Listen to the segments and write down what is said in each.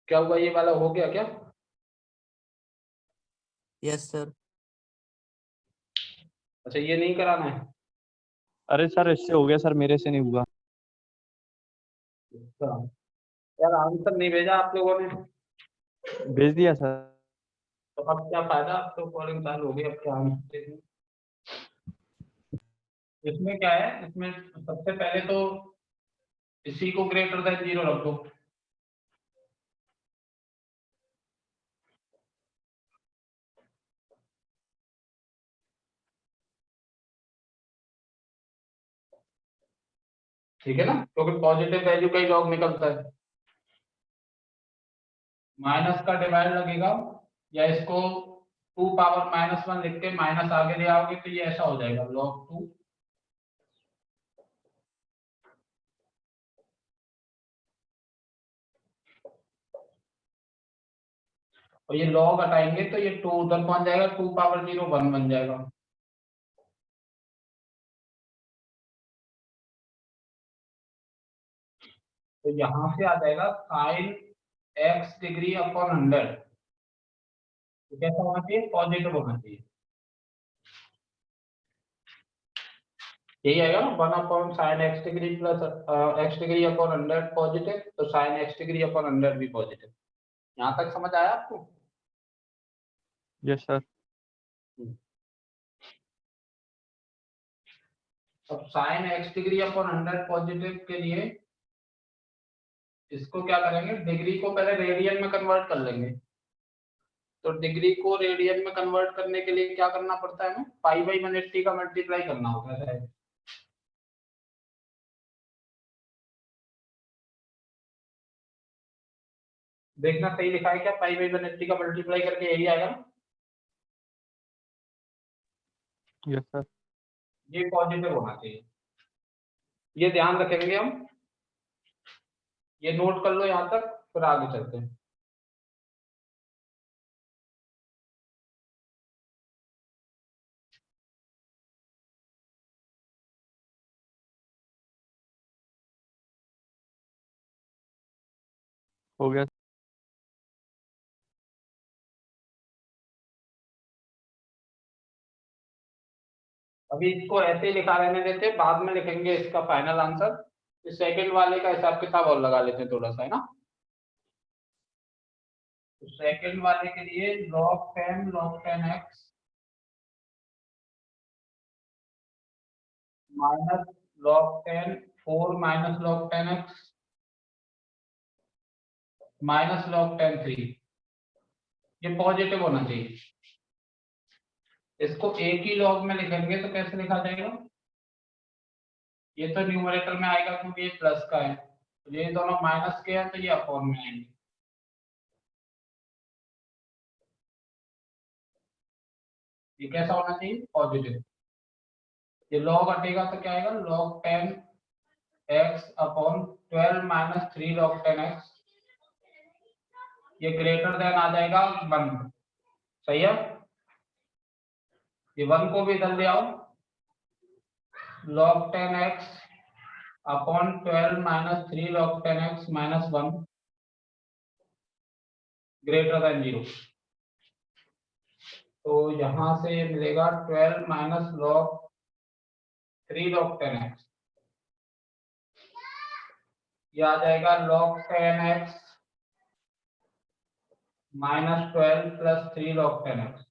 क्या हुआ, ये वाला हो गया क्या? Yes sir. अच्छा, ये नहीं कराना है? अरे सर इससे हो गया सर, मेरे से नहीं हुआ। अच्छा यार, आंसर नहीं भेजा आप लोगों ने। भेज दिया सर। तो अब क्या फायदा, अब तो कॉलिंग चालू हो गई, अब क्या आंसर? इसमें क्या है, इसमें सबसे पहले तो इसी को ग्रेटर देन 0 रख दो। ठीक है ना, क्योंकि पॉजिटिव वैल्यू का ही लॉग निकलता है। माइनस का डिवाइड लगेगा, या इसको 2 पावर -1 लिख के माइनस आगे ले आओगे तो ये ऐसा हो जाएगा log 2। और ये log हटाएंगे तो ये 2 उधर पहुंच जाएगा, 2 पावर 0 1 बन जाएगा। तो यहां से आ जाएगा sin x डिग्री अपॉन 100। तो कैसा होना चाहिए, पॉजिटिव होना चाहिए। यही आएगा ना, 1 upon sine X degree plus X degree upon 100 positive, तो साइन एक्स डिग्री अपॉन 100 भी पॉजिटिव। यहाँ तक समझ आया आपको? Yes sir. अब sine X degree upon 100 positive के लिए इसको क्या करेंगे, डिग्री को पहले रेडियन में कन्वर्ट कर लेंगे। तो डिग्री को रेडियन में कन्वर्ट करने के लिए क्या करना पड़ता है, हमें पाई बाई 180 का मल्टीप्लाई करना होता है। देखना सही लिखा है क्या, पाई बाई 180 का मल्टीप्लाई करके यही आएगा ना? Yes sir. ये पॉजिटिव होना चाहिए, ये ध्यान रखेंगे हम। ये नोट कर लो यहाँ तक, फिर आगे चलते हैं। हो गया। अभी इसको ऐसे ही लिखा रहने देते, बाद में लिखेंगे इसका फाइनल आंसर। इस सेकंड वाले का हिसाब किताब और लगा लेते हैं थोड़ा सा, है ना। तो सेकंड वाले के लिए log 10 x minus log 10 4 minus log 10 x minus log 10 3, ये पॉजिटिव होना चाहिए। इसको एक ही लॉग में लिखेंगे तो कैसे लिखा जाएगा, ये तो न्यूमरेटर में आएगा क्योंकि ये प्लस का है, तो ये दोनों माइनस के हैं तो ये अपॉन में आएंगे। ये कैसा होना चाहिए, पॉजिटिव। ये लॉग हटेगा तो क्या आएगा, log 10 x upon 12 minus 3 log 10 x, ये ग्रेटर देन आ जाएगा 1। सही है, ये 1 को भी इधर ले आओ, log 10 x upon 12 minus 3 log 10 x minus 1 greater than 0। तो यहां से ये मिलेगा 12 माइनस log 3 log 10 x, ये आ जाएगा log 10x minus 12 plus 3 log 10x।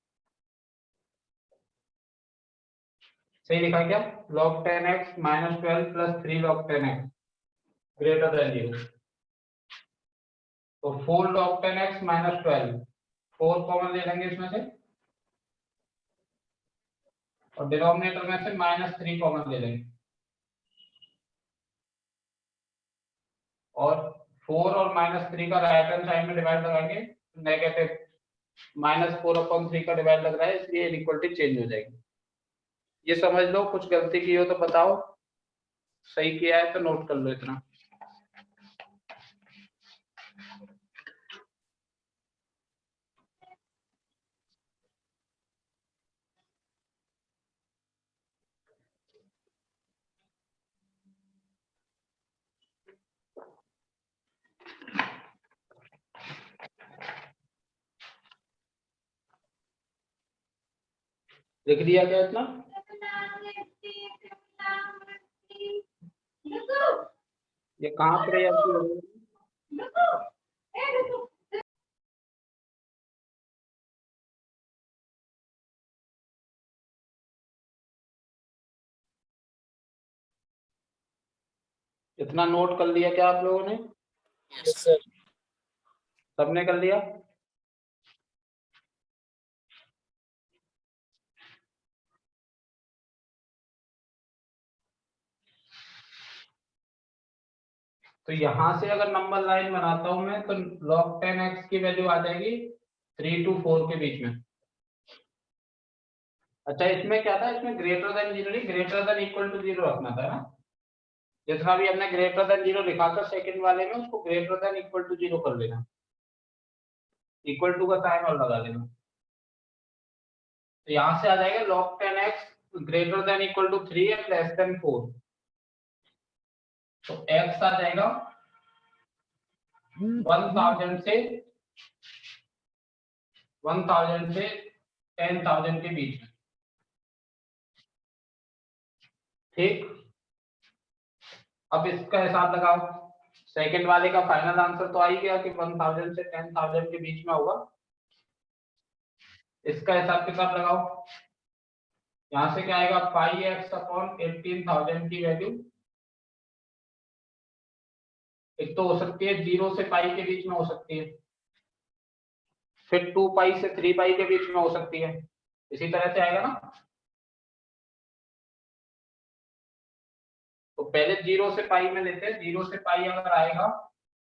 सही लिखा क्या? log 10x minus 12 plus 3 log 10x greater then 0। तो 4 log 10x माइनस 12, 4 कॉमन ले लेंगे इसमें से और डिनोमिनेटर में से माइनस 3 कॉमन ले लेंगे और 4 और माइनस 3 का राइट हैंड साइड में डिवाइड लगाएंगे, नेगेटिव -4/3 का डिवाइड लग रहा है, इसलिए इक्वलिटी चेंज हो जाएगी। ये समझ लो, कुछ गलती की हो तो बताओ, सही किया है तो नोट कर लो इतना। लिख दिया क्या इतना? ये कहाँ पर है? इतना नोट कर लिया क्या आप लोगों ने? Yes sir. सबने कर लिया? तो यहां से अगर नंबर लाइन बनाता हूं मैं तो log 10x की वैल्यू आ जाएगी 3 to 4 के बीच में। अच्छा, इसमें क्या था? इसमें ग्रेटर देन 0 नहीं, ग्रेटर देन इक्वल टू 0 रखना था ना। जितना भी हमने ग्रेटर देन 0 लिखा था सेकंड वाले में, उसको ग्रेटर देन इक्वल टू 0 कर लेना, इक्वल टू का साइन और लगा देना। तो यहां से आ जाएगा log 10x greater than equal to 3 and less than 4। तो x आ जाएगा 1000 से 10,000 के बीच में। ठीक, अब इसका हिसाब लगाओ। सेकंड वाले का फाइनल आंसर तो आ ही गया कि 1000 से 10,000 के बीच में होगा। इसका हिसाब किताब लगाओ। यहां से क्या आएगा? पाई एक्स अपॉन 18,000 की वैल्यू एक तो हो सकती है 0 से पाई के बीच में हो सकती है, फिर 2 पाई से 3 पाई के बीच में हो सकती है, इसी तरह से आएगा ना। तो पहले 0 से पाई में लेते हैं। 0 से पाई अगर आएगा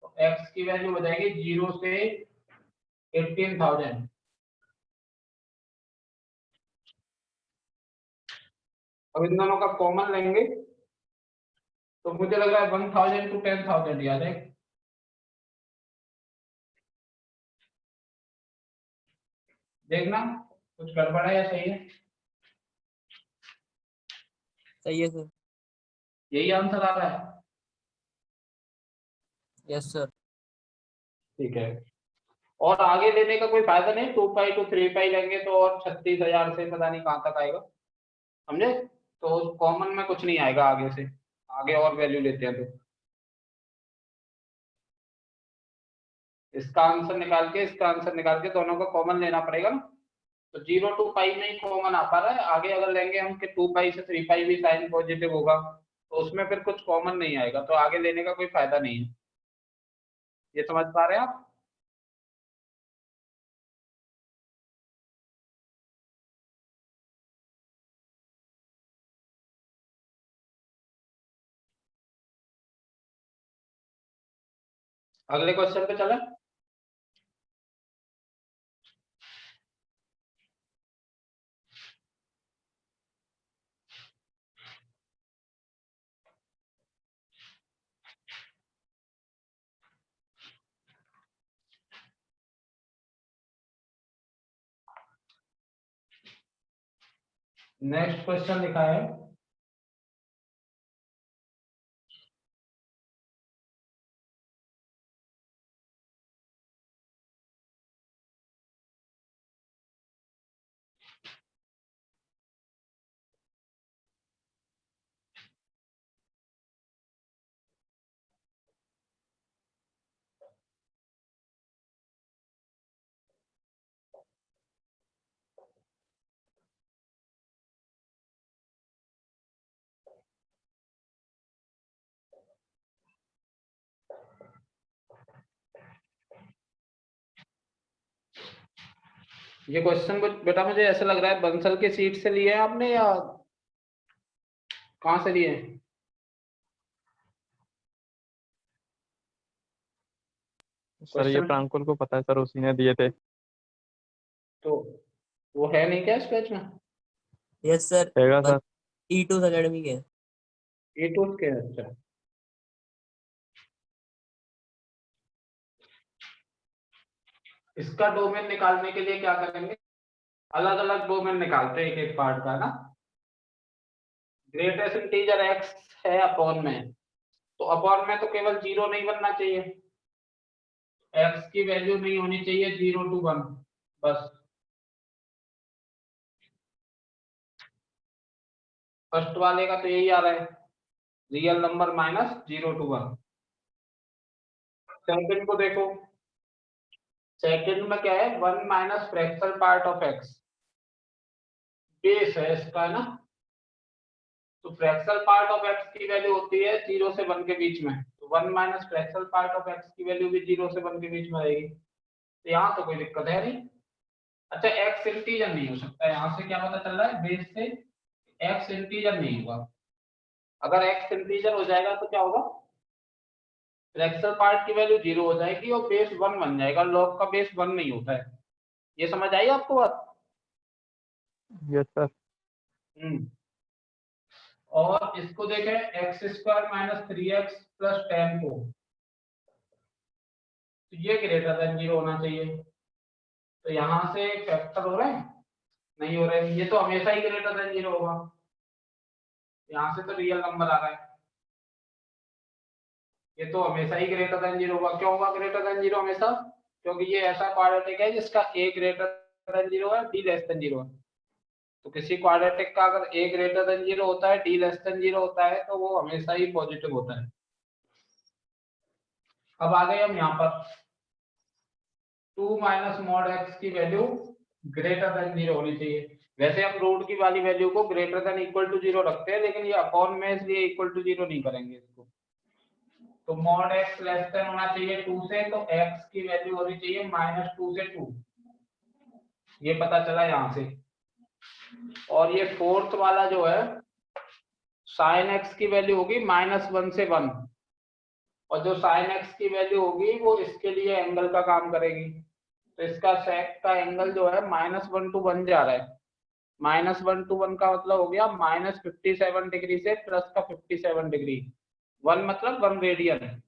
तो x की वैल्यू हो जाएगी 0 से 18,000। अब इन दोनों का कॉमन लेंगे तो मुझे लग रहा है 1000 टू 10,000 याद है। देखना कुछ गड़बड़ है या सही है? सही है सर। यही आंसर आ रहा है? Yes sir. ठीक है, और आगे लेने का कोई फायदा नहीं। 2 पाई टू 3 पाई लेंगे तो और 36,000 से पता नहीं कहाँ तक आएगा, समझे? तो कॉमन में कुछ नहीं आएगा आगे से, आगे और वैल्यू लेते हैं तो इसका आंसर निकाल के इसका आंसर निकाल के दोनों का कॉमन लेना पड़ेगा ना। तो 0 टू पाई में ही कॉमन आ पा रहा है, आगे अगर लेंगे हम कि 2 पाई से 3 पाई भी साइन पॉजिटिव होगा तो उसमें फिर कुछ कॉमन नहीं आएगा, तो आगे लेने का कोई फायदा नहीं है। ये समझ पा रहे हैं आप? अगले क्वेश्चन पे चलें। नेक्स्ट क्वेश्चन लिखा है ये क्वेश्चन बेटा मुझे ऐसा लग रहा है बंसल के सीट से लिए हैं आपने या कहाँ से लिए हैं? सर ये क्वेश्चन प्रांकुल को पता है सर, उसी ने दिए थे। तो वो है नहीं क्या इस पेज में? यस सर, हैगा सर। E2 एकेडमी के। ये टूथ के हैं, अच्छा। इसका डोमेन निकालने के लिए क्या करेंगे, अलग अलग डोमेन निकालते हैं एक एक पार्ट का ना। ग्रेटेस्ट इंटीजर एक्स है अपॉन में, तो अपॉन में तो केवल जीरो नहीं बनना चाहिए, एक्स की वैल्यू नहीं होनी चाहिए 0 to 1 बस। फर्स्ट वाले का तो यही आ रहा है, real number minus 0 to 1। Second को देखो, सेकंड में क्या है, 1 minus fractional part of x, base है इसका ना। तो फ्रैक्शनल पार्ट ऑफ एक्स की वैल्यू होती है 0 से 1 के बीच में, तो 1 minus fractional part of x की वैल्यू भी 0 से 1 के बीच में रहेगी, तो यहाँ तो कोई दिक्कत है नहीं। अच्छा एक्स इंटीजर नहीं हो सकता, यहाँ से क्या पता चल रहा है, बेस से एक्स इंटीजर नहीं होगा। अगर एक्स इंटीजर हो जाएगा तो क्या होगा, फ्रैक्शनल पार्ट की वैल्यू 0 हो जाएगी और बेस 1 बन जाएगा, लॉग का बेस 1 नहीं होता है। ये समझ आई आपको बात? Yes sir. हम्म। और इसको देखें, x square minus 3x plus 10 को, तो ये ग्रेटर देन 0 होना चाहिए। तो यहाँ से फैक्टर हो रहे हैं, नहीं हो रहे, ये तो हमेशा ही ग्रेटर देन 0 होगा, यहाँ से तो रियल नंबर आ रहा है, ये तो हमेशा ही ग्रेटर देन 0 होगा। क्यों होगा ग्रेटर देन 0 हमेशा? क्योंकि ये ऐसा क्वाड्रेटिक है जिसका a ग्रेटर देन 0 है, b लेस देन 0 है। तो किसी क्वाड्रेटिक का अगर a ग्रेटर देन 0 होता है, d लेस देन 0 होता है, तो वो हमेशा ही पॉजिटिव होता है। अब आ गए हम यहाँ पर, 2 माइनस मॉड एक्स की वैल्यू ग्रेटर देन 0 होनी चाहिए। वैसे हम रूट की वाली वैल्यू को ग्रेटर देन इक्वल टू 0 रखते हैं, लेकिन ये अपॉन में इसलिए इक्वल टू 0 नहीं करेंगे इसको। तो मॉड एक्स लेस देन होना चाहिए 2 से, तो एक्स की वैल्यू होनी चाहिए -2 से 2, ये पता चला यहाँ से। और ये फोर्थ वाला जो है, साइन एक्स की वैल्यू होगी -1 से 1, और जो साइन एक्स की वैल्यू होगी वो इसके लिए एंगल का काम करेगी। तो इसका सेक का एंगल जो है -1 to 1 जा रहा है, -1 to 1 का मतलब हो गया -57 डिग्री से प्लस का 57 डिग्री, 1 मतलब 1 रेडियन।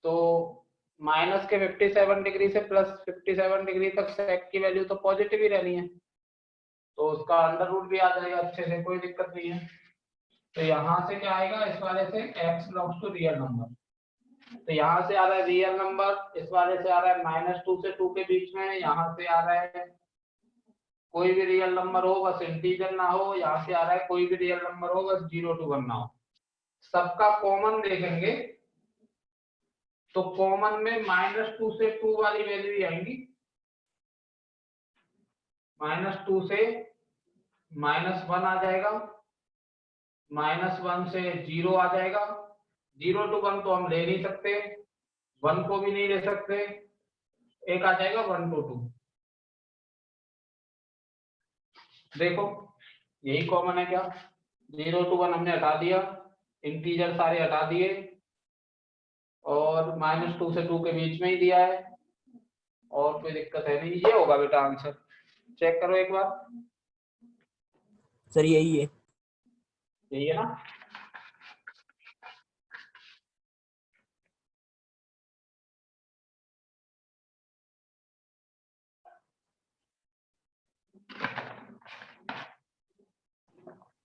तो माइनस के 57 डिग्री से प्लस 57 डिग्री तक सेक की वैल्यू तो पॉजिटिव ही रहनी है, तो उसका अंडर रूट भी आ जाएगा अच्छे से, कोई दिक्कत नहीं है। तो यहाँ से क्या आएगा, इस वाले से x belongs to real number, तो यहाँ से आ रहा है रियल नंबर, इस वाले से आ रहा है -2 से 2 के बीच में, यहाँ से आ रहा है कोई भी रियल नंबर हो बस इंटीजर ना हो, यहाँ से आ रहा है कोई भी रियल नंबर हो बस 0 to 1 ना हो। सबका कॉमन देखेंगे तो कॉमन में -2 से 2 वाली वैल्यू ही आएंगी, -2 से -1 आ जाएगा, -1 से 0 आ जाएगा, 0 to 1 तो हम ले नहीं सकते, 1 को भी नहीं ले सकते, एक आ जाएगा 1 to 2। देखो यही कॉमन है क्या, 0 to 1 हमने हटा दिया, इंटीजर सारे हटा दिए, और -2 से 2 के बीच में ही दिया है, और कोई दिक्कत है नहीं, ये होगा बेटा आंसर। चेक करो एक बार, सर यही है। यही है ना।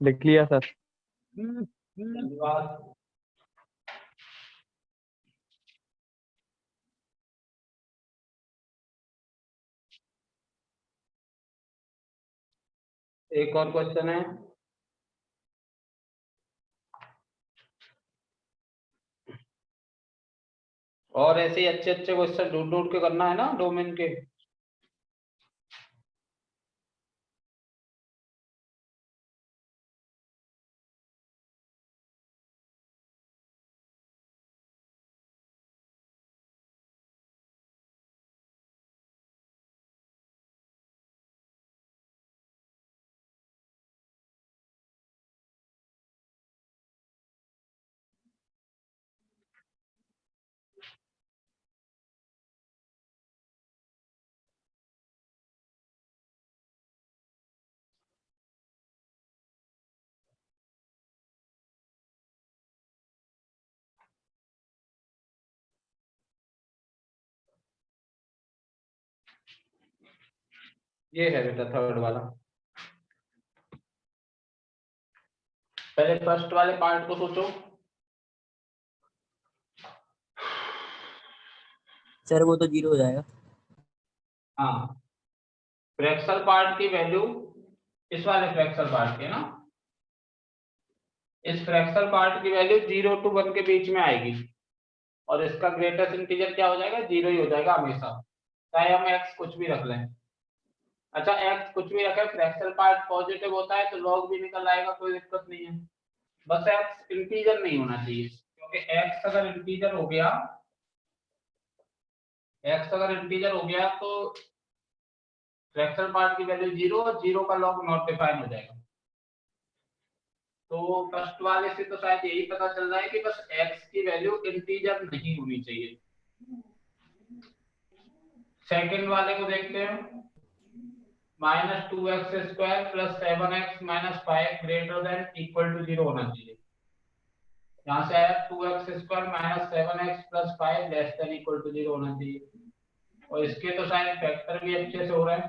लिख लिया सर। धन्यवाद। एक और क्वेश्चन है, और ऐसे ही अच्छे अच्छे क्वेश्चन ढूंढ ढूंढ के करना है ना डोमेन के। ये है बेटा थर्ड वाला। पहले फर्स्ट वाले पार्ट को सोचो। सर वो तो 0 हो जाएगा। हाँ, फ्रैक्शनल पार्ट की वैल्यू इस वाले फ्रैक्शनल पार्ट के ना, इस फ्रैक्शनल पार्ट की वैल्यू 0 to 1 के बीच में आएगी और इसका ग्रेटेस्ट इंटीजर क्या हो जाएगा, 0 ही हो जाएगा हमेशा, चाहे हम x कुछ भी रख लें। अच्छा x कुछ भी रखें, फ्रैक्शनल पार्ट पॉजिटिव होता है तो लॉग भी निकल आएगा, कोई दिक्कत नहीं है। बस x इंटीजर नहीं होना चाहिए, क्योंकि x अगर इंटीजर हो गया, x अगर इंटीजर हो गया तो फ्रैक्शनल पार्ट की वैल्यू 0 और 0 का लॉग नॉट डिफाइन हो जाएगा। तो फर्स्ट वाले से तो शायद यही पता चल रहा है कि बस x की वैल्यू इंटीजर नहीं होनी चाहिए। सेकंड वाले को देखते हैं, -2x² + 7x - 5 greater than equal to 0 होना चाहिए। यहाँ से आया 2x² - 7x + 5 less than equal to 0 होना चाहिए। और इसके तो शायद फैक्टर भी अच्छे से हो रहा है,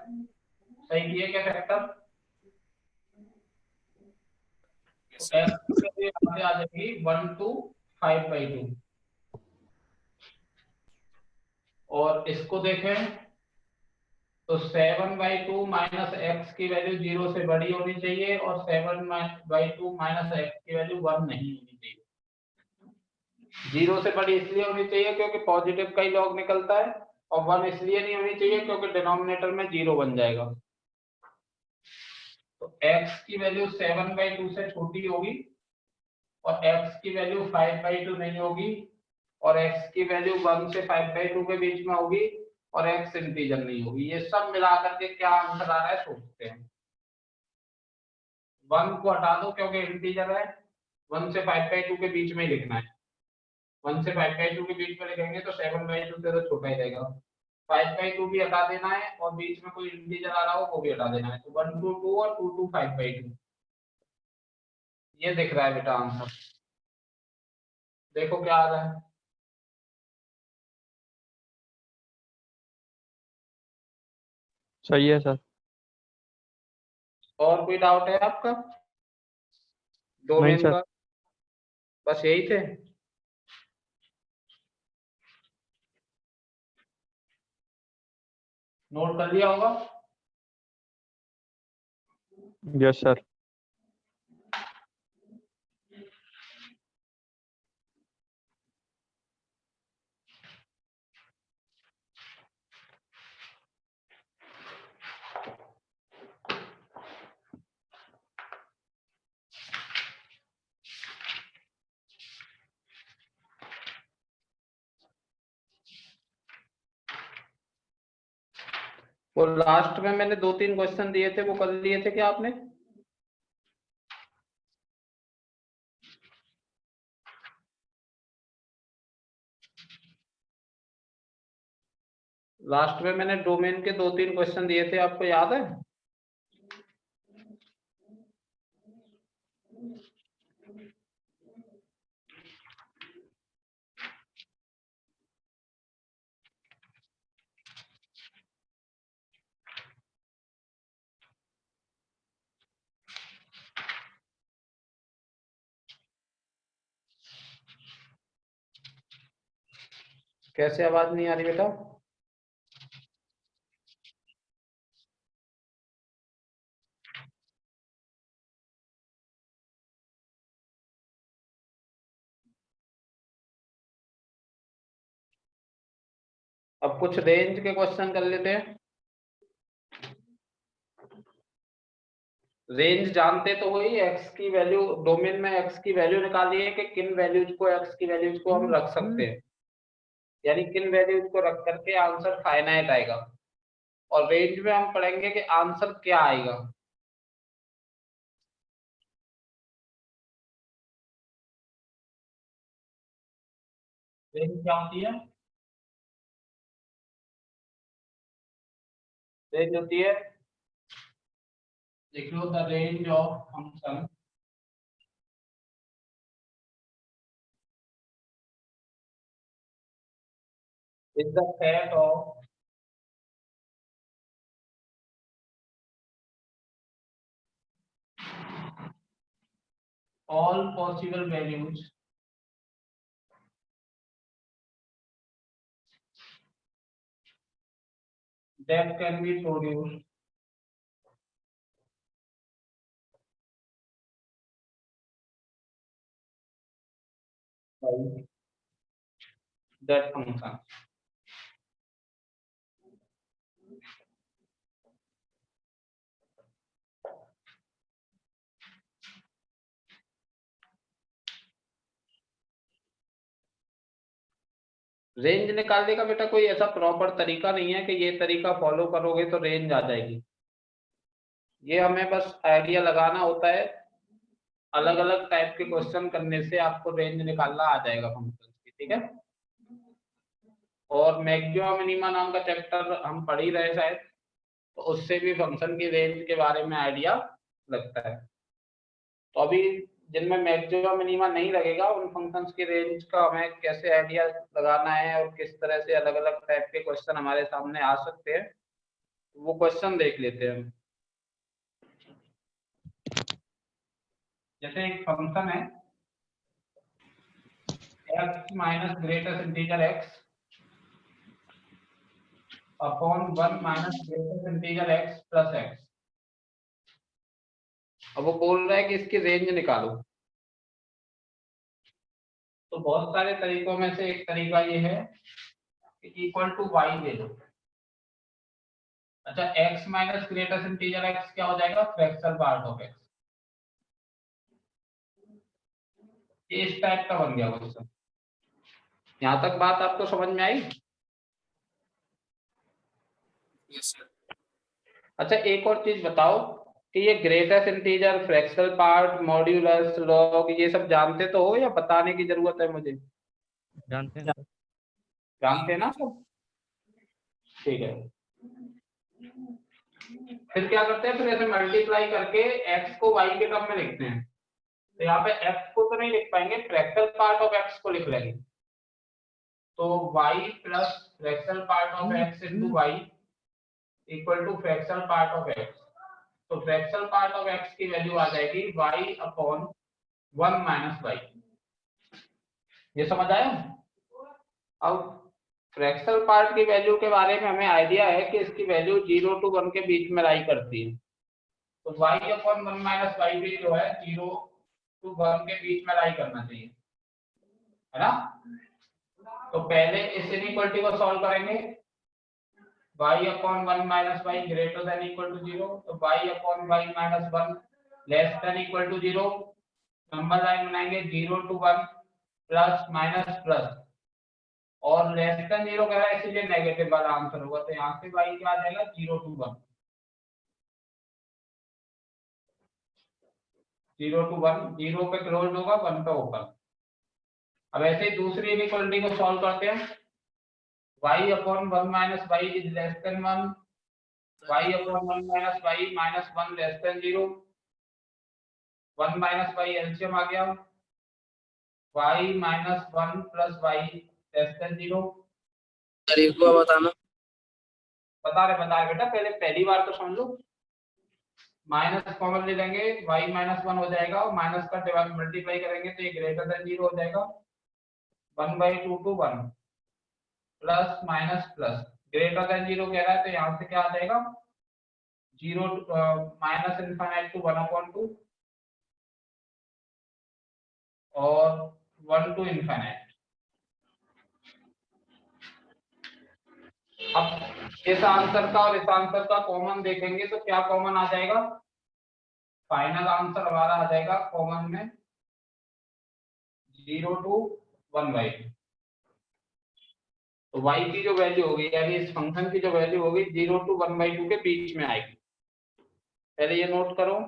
सही किए क्या फैक्टर? तो x की वैल्यू यहाँ से आ जाएगी 1 to 5/2। और इसको देखें तो 7/2 माइनस x की वैल्यू 0 से बड़ी होनी चाहिए और 7/2 माइनस x की वैल्यू 1 नहीं होनी चाहिए। 0 से बड़ी इसलिए होनी चाहिए क्योंकि पॉजिटिव का ही लॉग निकलता है, और 1 इसलिए नहीं होनी चाहिए क्योंकि डिनोमिनेटर में 0 बन जाएगा। तो x की वैल्यू 7/2 से छोटी होगी और x की वैल्यू 5/2 नहीं होगी, और x की वैल्यू 1 से 5/2 के बीच में होगी, और x इंटीजर नहीं होगी। ये सब मिलाकर के क्या आंसर आ रहा है सोचते हैं। 1 को हटा दो क्योंकि इंटीजर है, 1 से 5/2 के बीच में ही लिखना है। 1 से 5/2 के बीच में लिखेंगे तो 7/2 से तो छोटा ही रहेगा। 5/2 भी हटा देना है और बीच में कोई इंटीजर आ रहा हो वो भी हटा देना है, तो 1 to 2 और 2 to 5/2 ये दिख रहा है बेटा आंसर। देखो क्या आ रहा है। सही है सर। और कोई डाउट है आपका नहीं डोमेन सर। का? बस यही थे। नोट कर लिया होगा। Yes sir. वो लास्ट में मैंने 2-3 क्वेश्चन दिए थे वो कर लिए थे क्या आपने? लास्ट में मैंने डोमेन के 2-3 क्वेश्चन दिए थे, आपको याद है? कैसे आवाज नहीं आ रही बेटा? अब कुछ रेंज के क्वेश्चन कर लेते हैं। रेंज जानते तो वही x की वैल्यू, डोमेन में x की वैल्यू निकालिए कि किन वैल्यूज को, x की वैल्यूज को हम रख सकते हैं, यानी किन वैल्यूज को रख करके आंसर फाइनाइट आएगा। और रेंज में हम पढ़ेंगे कि आंसर क्या आएगा। रेंज क्या होती है? रेंज होती है, लिख लो, the range of function is the set of all possible values that can be produced by that function. Range निकालने का बेटा कोई ऐसा प्रॉपर तरीका नहीं है कि ये तरीका फॉलो करोगे तो रेंज आ जाएगी। ये हमें बस आइडिया लगाना होता है, अलग अलग टाइप के क्वेश्चन करने से आपको रेंज निकालना आ जाएगा फंक्शन की, ठीक है। और मैक्सिमा मिनिमा नाम का चैप्टर हम पढ़ ही रहे शायद, तो उससे भी फंक्शन की रेंज के बारे में आइडिया लगता है। तो अभी जिनमें मैक्सिमा मिनिमा नहीं लगेगा उन फंक्शंस की रेंज का हमें कैसे आइडिया लगाना है और किस तरह से अलग अलग टाइप के क्वेश्चन हमारे सामने आ सकते हैं, वो क्वेश्चन देख लेते हैं। जैसे एक फंक्शन है x minus greatest integer x upon 1 minus greatest integer x plus x। अब वो बोल रहा है कि इसकी रेंज निकालो। तो बहुत सारे तरीकों में से एक तरीका ये है कि इक्वल टू y ले लो। अच्छा, x minus greatest integer x क्या हो जाएगा? Fractional part of x। ये इस टाइप का बन गया क्वेश्चन। यहाँ तक बात आपको समझ में आई? Yes sir. अच्छा, एक और चीज बताओ कि ये greatest integer, fractional part, modulus, log, ये सब जानते तो हो या बताने की जरूरत है मुझे? जानते हैं सर। जानते हैं ना सब? ठीक है। फिर क्या करते हैं? फिर ऐसे मल्टीप्लाई करके x को y के टर्म में लिखते हैं। तो यहाँ पे x को तो नहीं लिख पाएंगे, फ्रैक्शनल पार्ट ऑफ x को लिख लेंगे। तो y plus fractional part of x into y equal to fractional part of x। तो फ्रैक्शनल पार्ट ऑफ x की वैल्यू आ जाएगी y अपॉन 1 माइनस y। ये समझ आया? अब फ्रैक्शनल पार्ट की वैल्यू के बारे में हमें आइडिया है कि इसकी वैल्यू 0 to 1 के बीच में लाई करती है। तो y अपॉन 1 माइनस y भी जो है 0 to 1 के बीच में लाई करना चाहिए, है ना। तो पहले इस इनइक्वालिटी को सॉल्व करेंगे। y upon 1 minus y greater than equal to 0। तो y upon y minus 1 less than equal to 0। Number line बनाएंगे 0 to 1 प्लस माइनस प्लस, और लेस देन 0 कह रहा है इसलिए नेगेटिव वाला आंसर होगा। तो यहाँ से y क्या आ जाएगा? 0 to 1। 0 to 1, 0 पे क्लोज होगा, 1 पे ओपन। अब ऐसे ही दूसरी इनइक्वालिटी को सॉल्व करते हैं। y upon 1 minus y is less than 1, y upon 1 minus y minus 1 less than 0। 1 minus y LCM आ गया, y minus 1 plus y less than 0। Sir एक बार बताना। बता रहे बेटा, पहले पहली बार तो समझ लो। माइनस कॉमन ले लेंगे, y माइनस 1 हो जाएगा, और माइनस का डिवाइड मल्टीप्लाई करेंगे तो ये ग्रेटर देन 0 हो जाएगा। 1/2 to 1 plus minus plus, greater than 0 कह रहा है तो यहाँ से क्या आ जाएगा? 0 माइनस इनफाइनाइट टू 1/2 और 1 to इनफाइनाइट। अब इस आंसर का और इस आंसर का कॉमन देखेंगे तो क्या कॉमन आ जाएगा? फाइनल आंसर हमारा आ जाएगा कॉमन में 0 to 1/2। तो y की जो वैल्यू होगी, यानी इस फंक्शन की जो वैल्यू होगी 0 to 1/2 के बीच में आएगी। पहले ये नोट करो।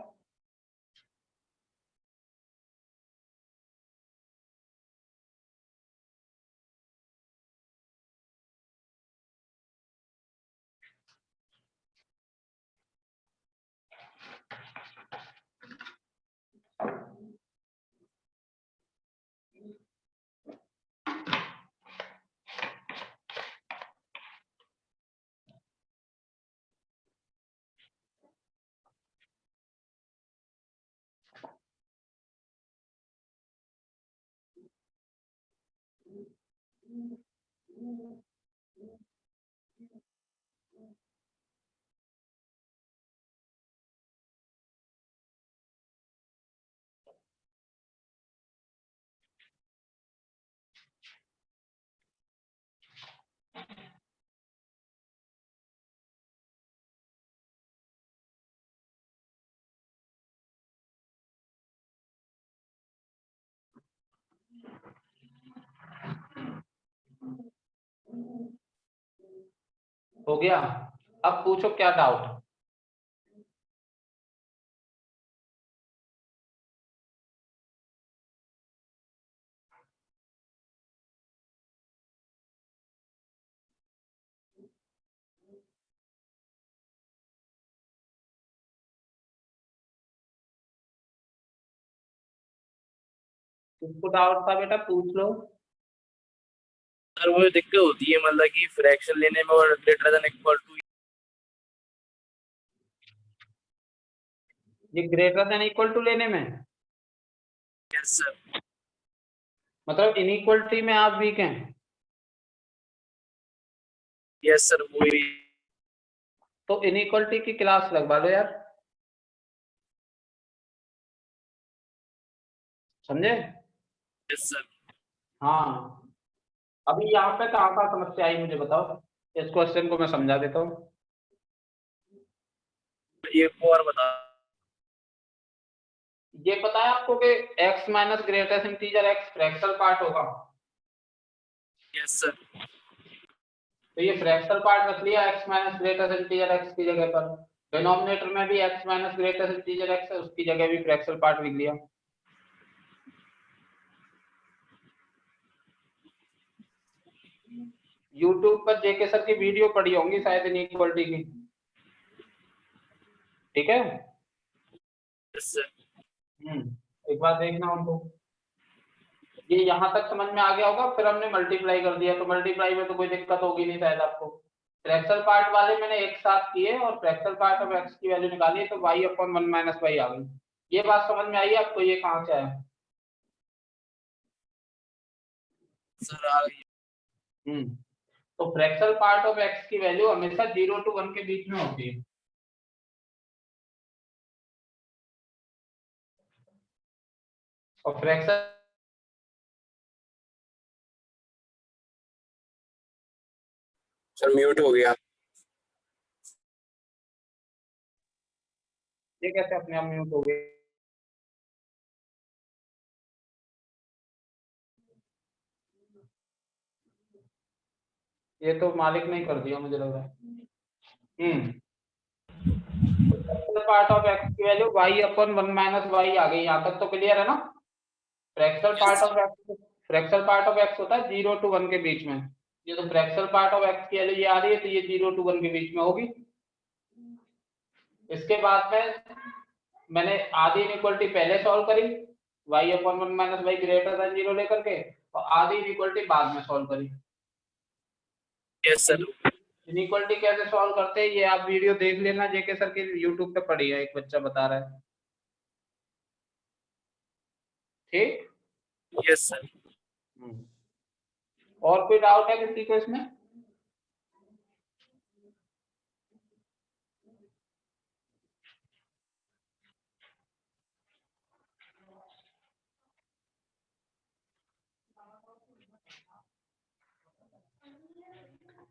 हो गया। अब पूछो क्या डाउट। किसको डाउट था बेटा, पूछ लो। सर मुझे दिक्कत होती है मतलब कि फ्रैक्शन लेने में और ग्रेटर देन इक्वल टू। ये ग्रेटर देन इक्वल टू लेने में, यस सर। मतलब इनइक्वलिटी में आप वीक हैं। यस सर वही। तो इनइक्वलिटी की क्लास लगवा लो यार, समझे। Yes sir. हाँ, अभी यहाँ पे कहाँ कहाँ समस्या आई मुझे बताओ, इस क्वेश्चन को मैं समझा देता हूँ। एक और बता। ये पता है आपको कि x minus greatest integer x fractional part होगा। Yes sir. तो ये फ्रैक्शनल पार्ट रख लिया x minus greatest integer x की जगह पर, डिनोमिनेटर में भी x minus greatest integer x है, उसकी जगह भी फ्रैक्शनल पार्ट लिख लिया। यूट्यूब पर जेके सर की वीडियो पड़ी होंगी शायद इनइक्वालिटी की, ठीक है। Yes sir. एक बार देखना उनको। ये यहाँ तक समझ में आ गया होगा, फिर हमने मल्टीप्लाई कर दिया, तो मल्टीप्लाई में तो कोई दिक्कत होगी नहीं शायद आपको। फ्रैक्शनल पार्ट वाले मैंने एक साथ किए और फ्रैक्शनल पार्ट ऑफ x की वैल्यू निकाली, तो y अपॉन 1 माइनस y आ गई। ये बात समझ में आई आपको, ये कहाँ से आया। सर आ गई। तो फ्रैक्शनल पार्ट ऑफ x की वैल्यू हमेशा 0 to 1 के बीच में होती है। और फ्रैक्शन सर म्यूट हो गया। ये कैसे अपने आप म्यूट हो गए। ये तो मालिक ने ही कर दिया मुझे लग रहा है। पार्ट ऑफ x की value y upon 1 minus y आ गई, यहाँ तक तो क्लियर है ना। Fractional part of x, fractional part of x होता है 0 to 1 के बीच में। ये तो फ्रैक्शनल पार्ट ऑफ x की वैल्यू ये आ रही है, तो ये 0 to 1 के बीच में होगी। इसके बाद में मैंने आधी इनइक्वालिटी पहले सॉल्व करी, y upon 1 minus y greater then 0 लेकर के, और आधी इनइक्वालिटी बाद में सॉल्व करी। Yes sir. इनइक्वालिटी कैसे सॉल्व करते हैं ये आप वीडियो देख लेना, जेके सर की यूट्यूब पे पड़ी है, एक बच्चा बता रहा है, ठीक। Yes sir. और कोई डाउट है किसी को इसमें।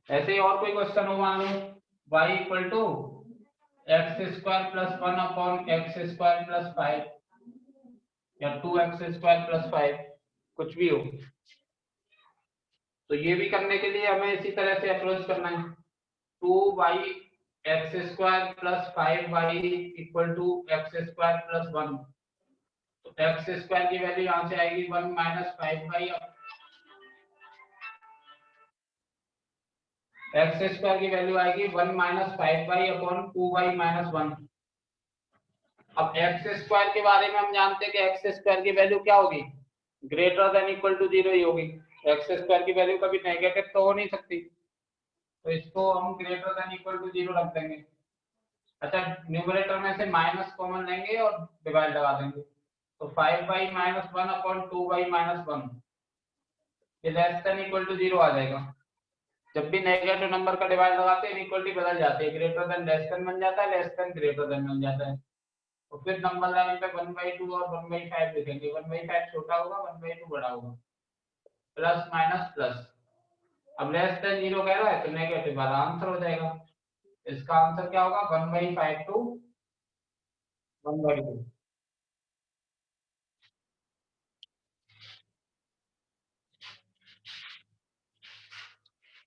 ऐसे ही और कोई क्वेश्चन हो, मान लो y equal to x square plus 1 upon x square plus 5 या 2x स्क्वायर प्लस 5, कुछ भी हो। तो ये भी करने के लिए हमें इसी तरह से अप्रोच करना है। 2y x square plus 5y equal to x square plus 1। तो एक्स स्क्वायर की वैल्यू यहाँ से आएगी 1 माइनस 5y, एक्स स्क्वायर की वैल्यू आएगी 1 minus 5y upon 2y minus 1। अब एक्स स्क्वायर के बारे में हम जानते हैं कि एक्स स्क्वायर की वैल्यू क्या होगी, ग्रेटर देन इक्वल टू 0 ही होगी। एक्स स्क्वायर की वैल्यू कभी नेगेटिव तो हो नहीं सकती, तो इसको हम ग्रेटर देन इक्वल टू 0 रख देंगे। अच्छा, न्यूमरेटर में से माइनस कॉमन लेंगे और डिवाइड लगा देंगे, तो 5y minus 1 upon 2y minus 1। ये लेस देन इक्वल टू 0 आ जाएगा। जब भी नेगेटिव नंबर का डिवाइड लगाते हैं इक्वलिटी बदल जाती है, ग्रेटर देन लेस देन बन जाता है, लेस देन ग्रेटर देन बन जाता है। तो फिर नंबर लाइन पे 1/2 और 1/5 लिखेंगे, 1/5 छोटा होगा, 1/2 बड़ा होगा, प्लस माइनस प्लस। अब लेस देन 0 कह रहा है तो नेगेटिव वाला आंसर हो जाएगा। इसका आंसर क्या होगा, 1/5 टू 1/2।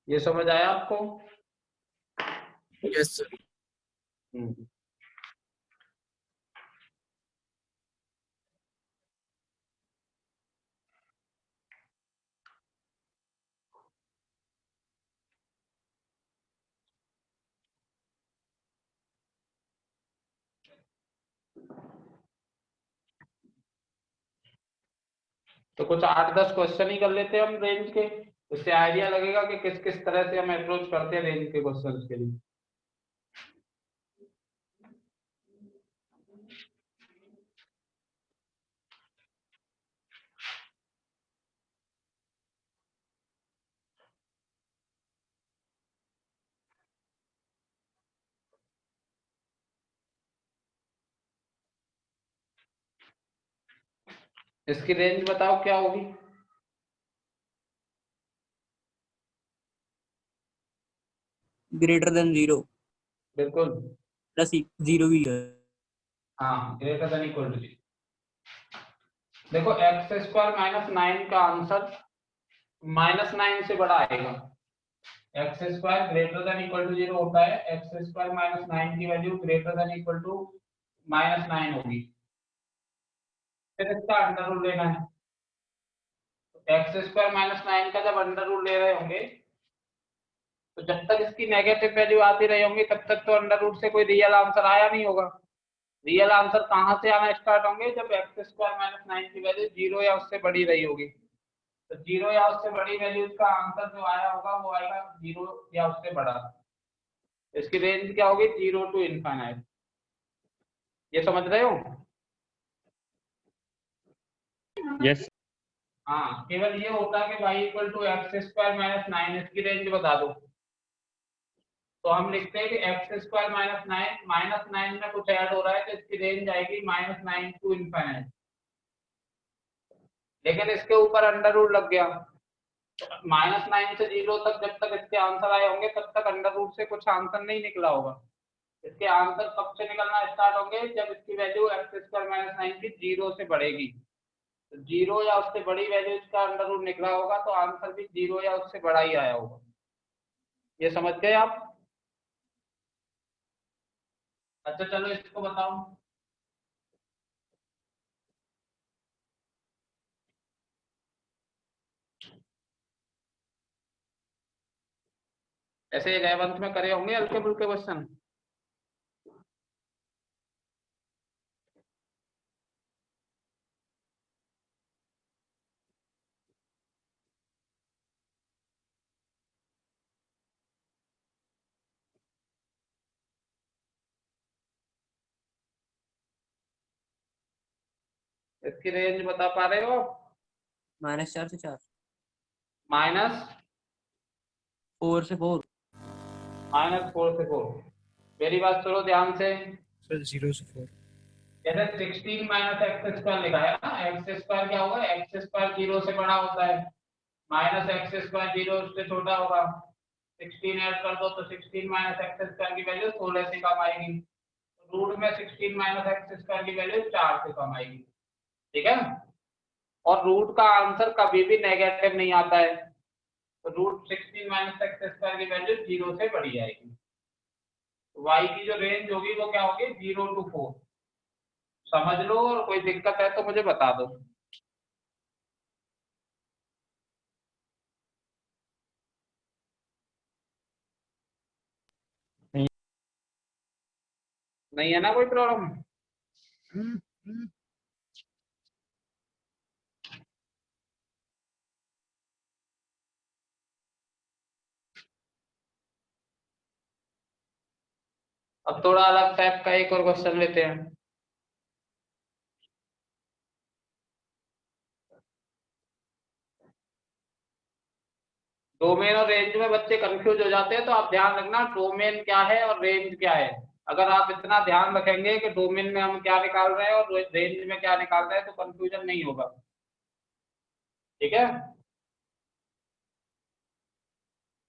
ये समझ आया आपको? Yes sir. तो कुछ 8-10 क्वेश्चन ही कर लेते हैं हम रेंज के, उससे आइडिया लगेगा कि किस किस तरह से हम अप्रोच करते हैं रेंज के क्वेश्चंस के लिए। इसकी रेंज बताओ क्या होगी? ग्रेटर देन 0 बिल्कुल, प्लस 0 भी है। हाँ, ग्रेटर देन इक्वल टू 0। देखो x² माइनस 9 का आंसर -9 से बड़ा आएगा। x² greater than equal to 0 होता है, x² माइनस 9 की value greater than equal to -9 होगी। फिर इसका अंडर रूट लेना है। x² माइनस 9 का जब अंडर रूट ले रहे होंगे तो जब तक इसकी नेगेटिव वैल्यू आती रही होंगी तब तक तो अंडर रूट से कोई रियल आंसर आया नहीं होगा। रियल आंसर कहाँ से आना स्टार्ट होंगे, जब x² माइनस 9 की वैल्यू 0 या उससे बड़ी रही होगी। तो 0 या उससे बड़ी वैल्यू का आंसर जो आया होगा वो आएगा 0 या उससे बड़ा। इसकी रेंज क्या होगी, 0 टू इनफाइनाइट। ये समझ रहे हो? यस। हाँ, केवल ये होता है कि y equal to x² minus 9, इसकी रेंज बता दो। तो हम लिखते हैं कि x² माइनस 9 में कुछ ऐड हो रहा है तो इसकी रेंज आएगी -9 टू इनफाइनाइट। लेकिन इसके ऊपर अंडर रूट लग गया, -9 से 0 तक जब तक इसके आंसर आए होंगे तब तक अंडर रूट से कुछ आंसर नहीं निकला होगा। इसके आंसर कब से निकलना स्टार्ट होंगे, जब इसकी वैल्यू x² माइनस 9 की 0 से बढ़ेगी। तो 0 या उससे बड़ी वैल्यू इसका अंडर रूट निकला होगा तो आंसर भी 0 या उससे बड़ा ही आया होगा। ये समझ गए आप? अच्छा चलो इसको बताओ। ऐसे 11th में करे होंगे हल्के फुल्के क्वेश्चन। इसकी रेंज बता पा रहे हो? -4 से 4, -4 से 4। से 4। मेरी बात सुनो ध्यान से। सर 0 से 4। जैसे 16 माइनस x² लिखा है ना, x² क्या होगा, x² 0 से बड़ा होता है, माइनस x² 0 से छोटा होगा। 16 ऐड कर दो तो 16 माइनस x² की वैल्यू 16 से कम आएगी। रूट में 16 माइनस x² की वैल्यू 4 से कम आएगी। ठीक है? और रूट का आंसर कभी भी नेगेटिव नहीं आता है, तो रूट 16 माइनस x² की वैल्यू 0 से बड़ी आएगी। y की जो रेंज होगी वो क्या होगी, 0 टू 4। समझ लो, और कोई दिक्कत है तो मुझे बता दो। नहीं। नहीं है ना कोई प्रॉब्लम? अब थोड़ा अलग टाइप का एक और क्वेश्चन लेते हैं। डोमेन और रेंज में बच्चे कंफ्यूज हो जाते हैं, तो आप ध्यान रखना डोमेन क्या है और रेंज क्या है। अगर आप इतना ध्यान रखेंगे कि डोमेन में हम क्या निकाल रहे हैं और रेंज में क्या निकाल रहे हैं, तो कंफ्यूजन नहीं होगा। ठीक है।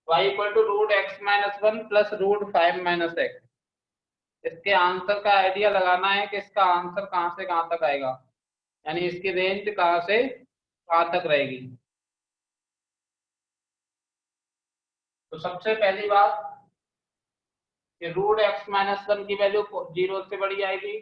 y equal to root x minus one plus root five minus x. इसके आंसर का आइडिया लगाना है कि इसका आंसर कहाँ से कहाँ तक आएगा, यानी इसकी रेंज कहाँ से कहाँ तक रहेगी। तो सबसे पहली बात कि रूट एक्स माइनस वन की वैल्यू 0 से बड़ी आएगी,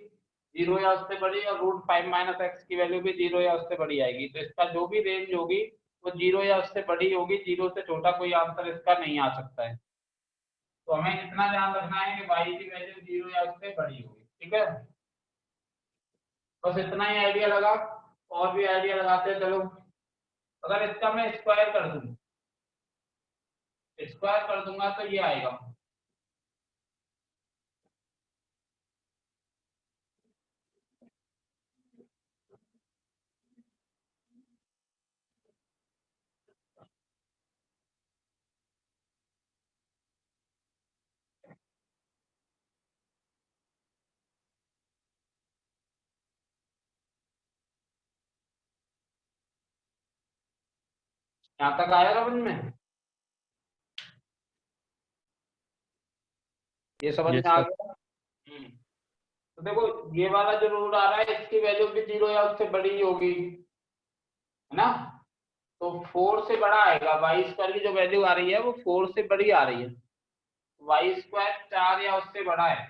0 या उससे बड़ी, और रूट फाइव माइनस एक्स की वैल्यू भी 0 या उससे बड़ी आएगी। तो इसका जो भी रेंज होगी वो 0 या उससे बड़ी होगी, 0 से छोटा कोई आंसर इसका नहीं आ सकता है। तो हमें इतना ध्यान रखना है कि y की वैल्यू 0 या उससे बड़ी होगी। ठीक है, बस इतना ही आइडिया लगा। और भी आइडिया लगाते हैं चलो। अगर इसका मैं स्क्वायर कर दूं, स्क्वायर कर दूंगा तो ये आएगा। यहाँ तक आया समझ में? ये समझ Yes, में आ sir. गया। तो देखो ये वाला जो रूट आ रहा है इसकी वैल्यू भी 0 या उससे बड़ी ही होगी, है ना। तो 4 से बड़ा आएगा, वाई स्क्वायर की जो वैल्यू आ रही है वो 4 से बड़ी आ रही है। वाई स्क्वायर 4 या उससे बड़ा है।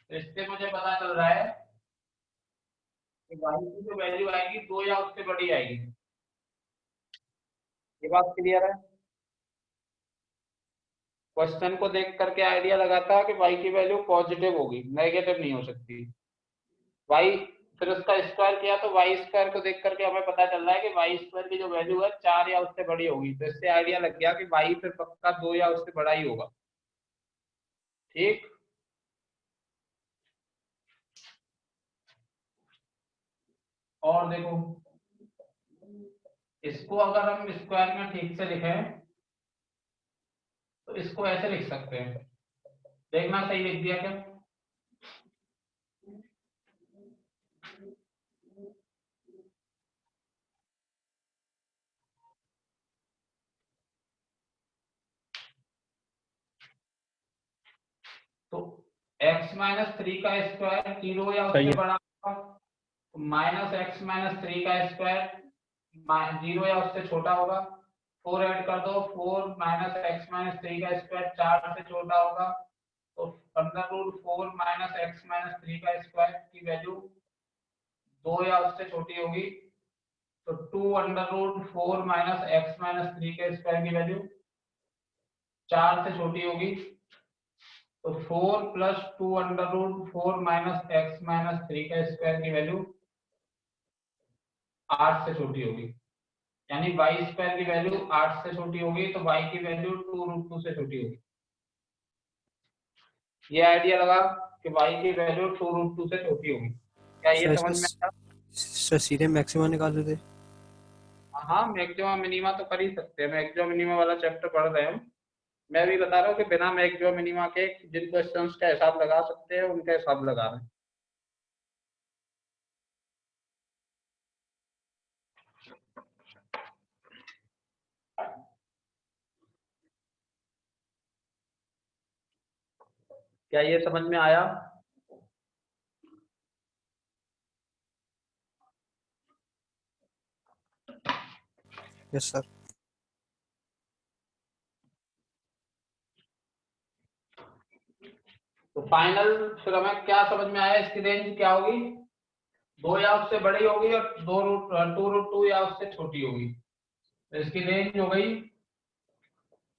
तो इससे मुझे पता चल रहा है कि वाई की जो वैल्यू आएगी 2 या उससे बड़ी आएगी। ये बात क्लियर है? क्वेश्चन को देख करके आइडिया लगाता है कि वाई की वैल्यू पॉजिटिव होगी, नेगेटिव नहीं हो सकती। वाई फिर उसका स्क्वायर किया तो वाई स्क्वायर को देख करके हमें पता चल रहा है कि वाई स्क्वायर की जो वैल्यू है 4 या उससे बड़ी होगी। तो इससे आइडिया लग गया कि वाई फिर पक्का 2 या उससे बड़ा ही होगा। ठीक। और देखो इसको अगर हम स्क्वायर में ठीक से लिखें तो इसको ऐसे लिख सकते हैं, देखना सही लिख दिया क्या। तो x माइनस थ्री का स्क्वायर 0 या सही उससे है. बड़ा होगा, तो माइनस एक्स माइनस थ्री का स्क्वायर 0 या उससे छोटा होगा। 4 ऐड कर दो, 4 माइनस एक्स माइनस थ्री का स्क्वायर 4 से छोटा होगा। तो under root 4 minus x minus three का स्क्वायर की वैल्यू 2 या उससे छोटी होगी। तो 2 under root 4 minus x minus three के स्क्वायर की वैल्यू 4 से छोटी होगी। तो 4 plus 2 under root 4 minus x minus three का स्क्वायर की वैल्यू 8 से छोटी होगी, यानी वाई स्क्वायर की वैल्यू 8 से छोटी होगी, तो वाई की वैल्यू 2 रूट 2 से छोटी होगी। ये आइडिया लगा कि वाई की वैल्यू 2 रूट 2 से छोटी होगी। क्या ये सर समझ में इसमें आया? सर सीधे मैक्सिमम निकाल देते। हाँ, मैक्सिमम मिनिमा तो कर ही सकते हैं, मैक्सिमम मिनिमा वाला चैप्टर पढ़ रहे हैं हम। मैं भी बता रहा हूँ कि बिना मैक्सिमम मिनिमा के जिन क्वेश्चंस का हिसाब लगा सकते हैं उनका हिसाब लगा रहे हैं। क्या ये समझ में आया? Yes sir. तो फाइनल फिर हमें क्या समझ में आया, इसकी रेंज क्या होगी? 2 या उससे बड़ी होगी और 2 रूट 2 या उससे छोटी होगी। तो इसकी रेंज हो गई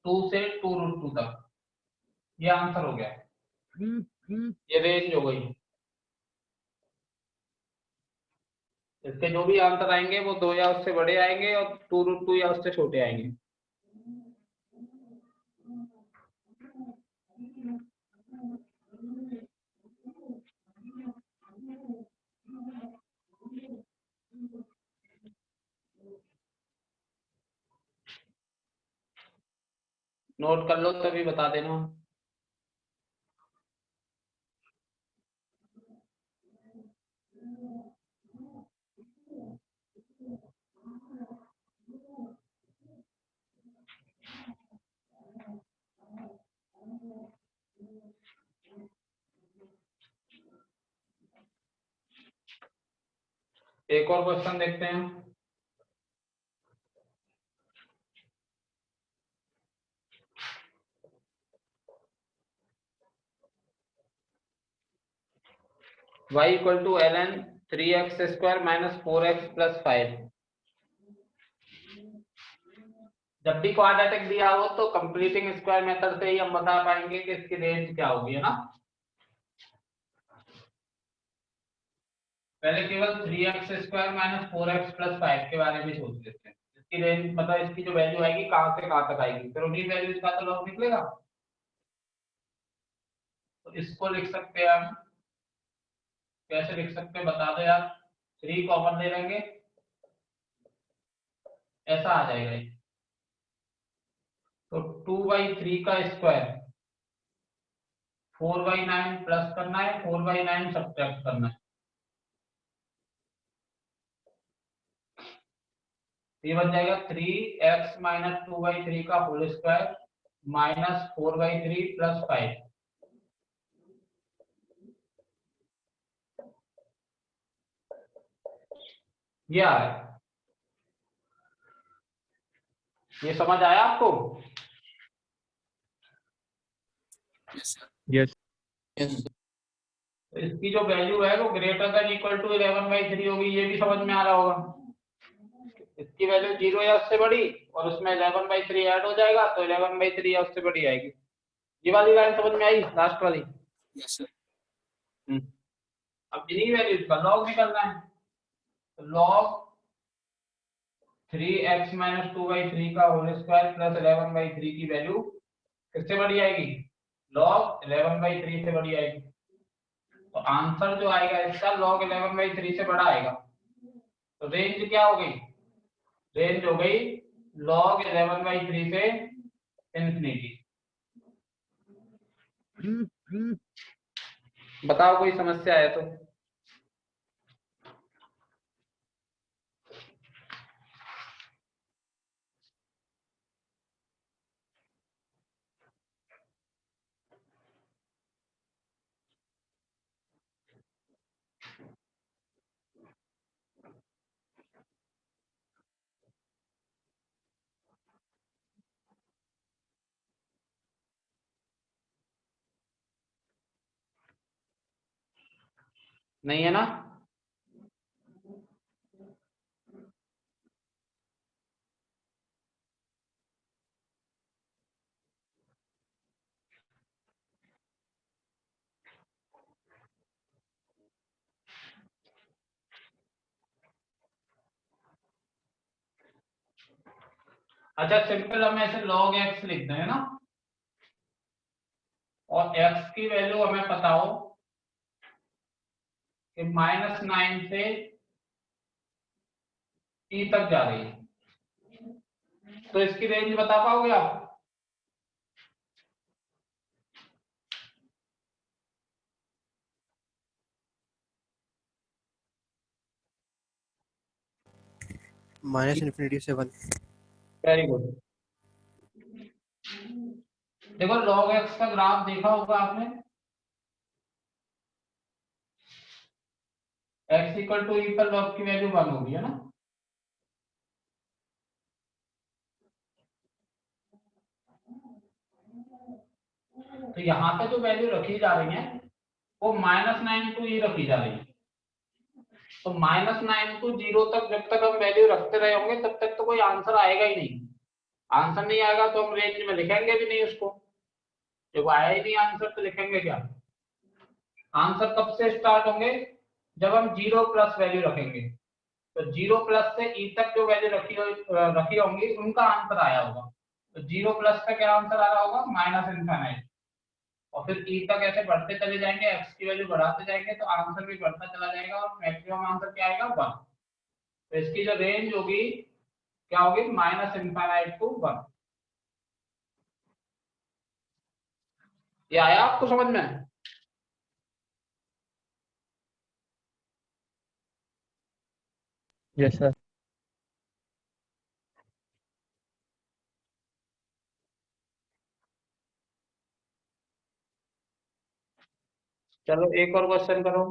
2 से 2 रूट 2 तक। ये आंसर हो गया, ये रेंज हो गई। इसके जो भी आंसर आएंगे वो 2 या उससे बड़े आएंगे और 2 रूट 2 या उससे छोटे आएंगे। नोट कर लो तभी बता देना। एक और क्वेश्चन देखते हैं। y equal to ln 3x square minus 4x plus 5। जब भी क्वाड्रेटिक दिया हो तो कंप्लीटिंग स्क्वायर मेथड से ही हम बता पाएंगे कि इसकी रेंज क्या होगी, है ना। पहले केवल 3x square minus 4x plus 5 के बारे में सोच लेते हैं। इसकी रेंज मतलब इसकी जो वैल्यू आएगी कहां से कहां तक आएगी, फिर उन्हीं वैल्यूज का तो लॉग निकलेगा। तो इसको लिख सकते हैं हम, कैसे लिख सकते हैं बता दो यार। 3 कॉमन ले लेंगे, ऐसा आ जाएगा ये। तो 2/3 का स्क्वायर 4/9 प्लस करना है, 4/9 सब्ट्रैक्ट करना है। ये बन जाएगा 3x माइनस 2/3 का होल स्क्वायर माइनस 4/3 प्लस 5। ये आ रहा है, ये समझ आया आपको। Yes. तो इसकी जो वैल्यू है वो ग्रेटर देन इक्वल टू 11/3 होगी, ये भी समझ में आ रहा होगा। इसकी वैल्यू 0 या उससे बड़ी और उसमें 11/3 ऐड हो जाएगा तो 11/3 या उससे बड़ी आएगी। ये वाली लाइन समझ में आई, लास्ट वाली। Yes sir. अब इन्हीं वैल्यूज का लॉग निकलना है। तो लॉग 3x माइनस 2/3 का होल स्क्वायर प्लस 11/3 की वैल्यू किससे बड़ी आएगी, लॉग 11/3 से बड़ी आएगी। तो आंसर जो आएगा इसका लॉग 11/3 से बड़ा आएगा। तो रेंज क्या हो गई, रेंज हो गई log 11/3 से इंफिनिटी। बताओ कोई समस्या है तो। नहीं है ना। अच्छा सिंपल हम ऐसे log x लिख दें ना, और x की वैल्यू हमें पता हो कि -9 से e तक जा रही है, तो इसकी रेंज बता पाओगे आप। माइनस इन्फिनिटी से 1। Very good. देखो log x का ग्राफ देखा होगा आपने, x इक्वल टू e पर log की वैल्यू 1 होगी, है ना। तो यहाँ पे जो वैल्यू रखी जा रही है वो -9 टू e रखी जा रही है। तो -9 टू 0 तक जब तक हम वैल्यू रखते रहे होंगे तब तक तो कोई आंसर आएगा ही नहीं। आंसर नहीं आएगा तो हम रेंज में लिखेंगे भी नहीं उसको। जब आया ही नहीं आंसर तो लिखेंगे क्या। आंसर कब से स्टार्ट होंगे, जब हम 0 प्लस वैल्यू रखेंगे। तो 0 प्लस से e तक जो वैल्यू रखी होंगी उनका आंसर आया होगा। तो 0 प्लस का क्या आंसर आ रहा होगा, -∞। और फिर e तक ऐसे बढ़ते चले जाएंगे, x की वैल्यू बढ़ाते जाएंगे तो आंसर भी बढ़ता चला जाएगा और मैक्सिमम आंसर क्या आएगा, 1। तो इसकी जो रेंज होगी क्या होगी, -∞ टू 1। ये आया आपको समझ में? Yes, sir. चलो एक और क्वेश्चन करो।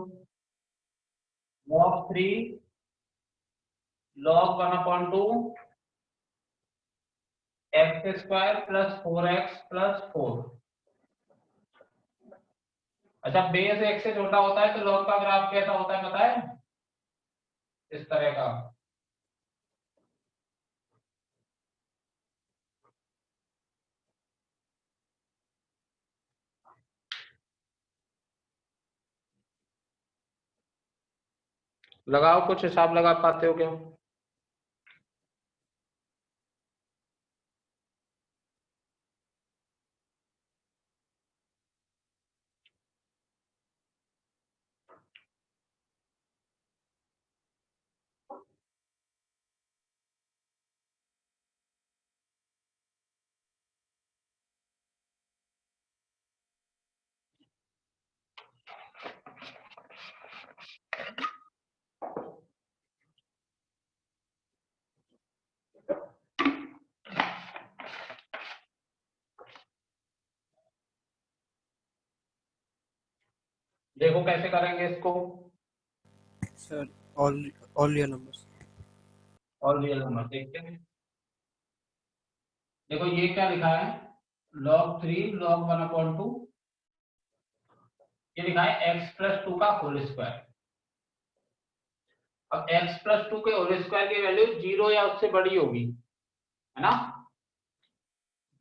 log 3 log 1/2 x square plus 4x plus 4। अच्छा, बेस x से छोटा होता है तो log का ग्राफ कैसा होता है पता है? इस तरह का। लगाओ, कुछ हिसाब लगा पाते हो क्या? देखो कैसे करेंगे इसको। Sir, all real numbers. और रियल नंबर देखते हैं। देखो ये क्या लिखा है, log 3 log 1/2, ये लिखा है x प्लस 2 का होल स्क्वायर। अब x प्लस 2 के होल स्क्वायर की वैल्यू 0 या उससे बड़ी होगी, है ना?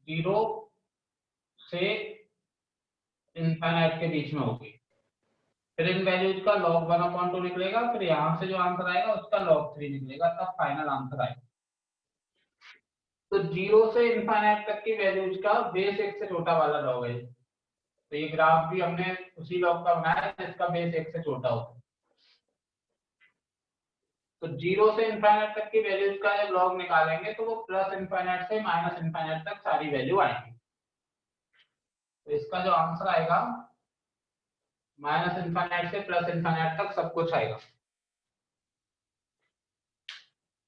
0 से इनफाइनाइट के बीच में होगी। फिर इन वैल्यूज का log 1/2 निकलेगा, फिर यहाँ से जो आंसर आएगा उसका log 3 निकलेगा, तब फाइनल आंसर आएगा। तो 0 से इनफाइनाइट तक की वैल्यूज का बेस एक से छोटा वाला log है। तो ये ग्राफ भी हमने उसी log का बनाया है जिसका बेस एक से छोटा होता है। तो 0 से इनफाइनाइट तक की वैल्यूज का जब log निकालेंगे तो वो प्लस इनफाइनाइट से माइनस इनफाइनाइट तक सारी वैल्यू आएंगी। तो इसका जो आंसर आएगा माइनस इनफाइनाइट से प्लस इनफाइनाइट तक सब कुछ आएगा।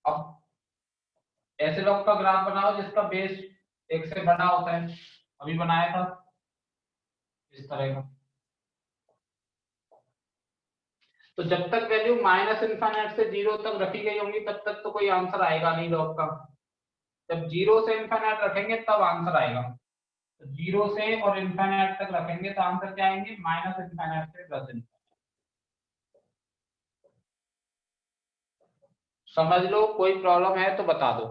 अब ऐसे log का ग्राफ बनाओ जिसका बेस एक से बड़ा होता है, अभी बनाया था इस तरह का। तो जब तक वैल्यू माइनस इनफाइनाइट से 0 तक रखी गई होंगी तब तक तो कोई आंसर आएगा नहीं log का। जब 0 से इनफाइनाइट रखेंगे तब आंसर आएगा। तो 0 से और इनफाइनाइट तक रखेंगे तो आंसर क्या आएंगे, माइनस इनफाइनाइट से प्लस इनफाइनाइट। समझ लो, कोई प्रॉब्लम है तो बता दो।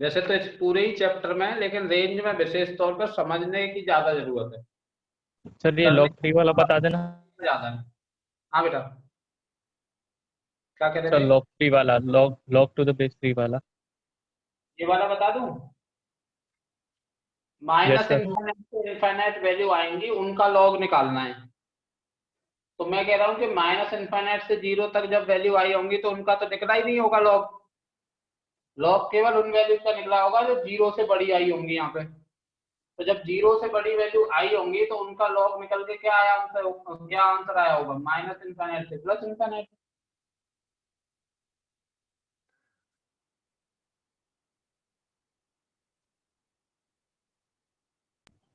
वैसे तो इस पूरे ही चैप्टर में, लेकिन रेंज में विशेष तौर पर समझने की ज्यादा जरूरत है। सर ये log 3 वाला बता देना। ज्यादा है। हाँ बेटा, क्या कह रहे सर थे? log 3 वाला, log to the base 3 वाला। ये वाला बता दूं? Yes, minus sir. इनफाइनाइट से इनफाइनाइट वैल्यू आएंगी, उनका लॉग निकालना है। तो मैं कह रहा हूँ कि माइनस इनफाइनाइट से 0 तक जब वैल्यू आई होंगी तो उनका तो निकला ही नहीं होगा लॉग। लॉग केवल उन वैल्यूज का निकला होगा जो 0 से बड़ी आई होंगी यहाँ पे। तो जब 0 से बड़ी वैल्यू आई होंगी तो उनका लॉग निकल के क्या आया आंसर, क्या आंसर आया होगा, माइनस इनफाइनाइट से प्लस इनफाइनाइट।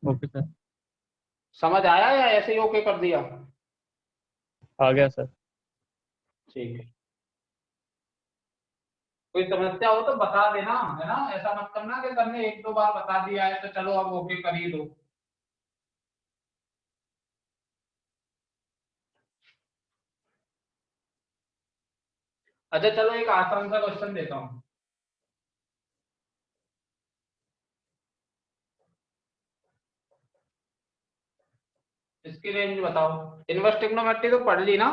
ओके सर, समझ आया या ऐसे ही ओके कर दिया? आ गया सर। ठीक है। कोई समस्या हो तो बता देना, है ना? ऐसा मत करना कि तुमने एक दो बार बता दिया है तो चलो अब ओके कर ही दो। अच्छा चलो एक आसान सा क्वेश्चन देता हूँ। इसकी रेंज बताओ। इनवर्स ट्रिग्नोमेट्री तो पढ़ ली ना?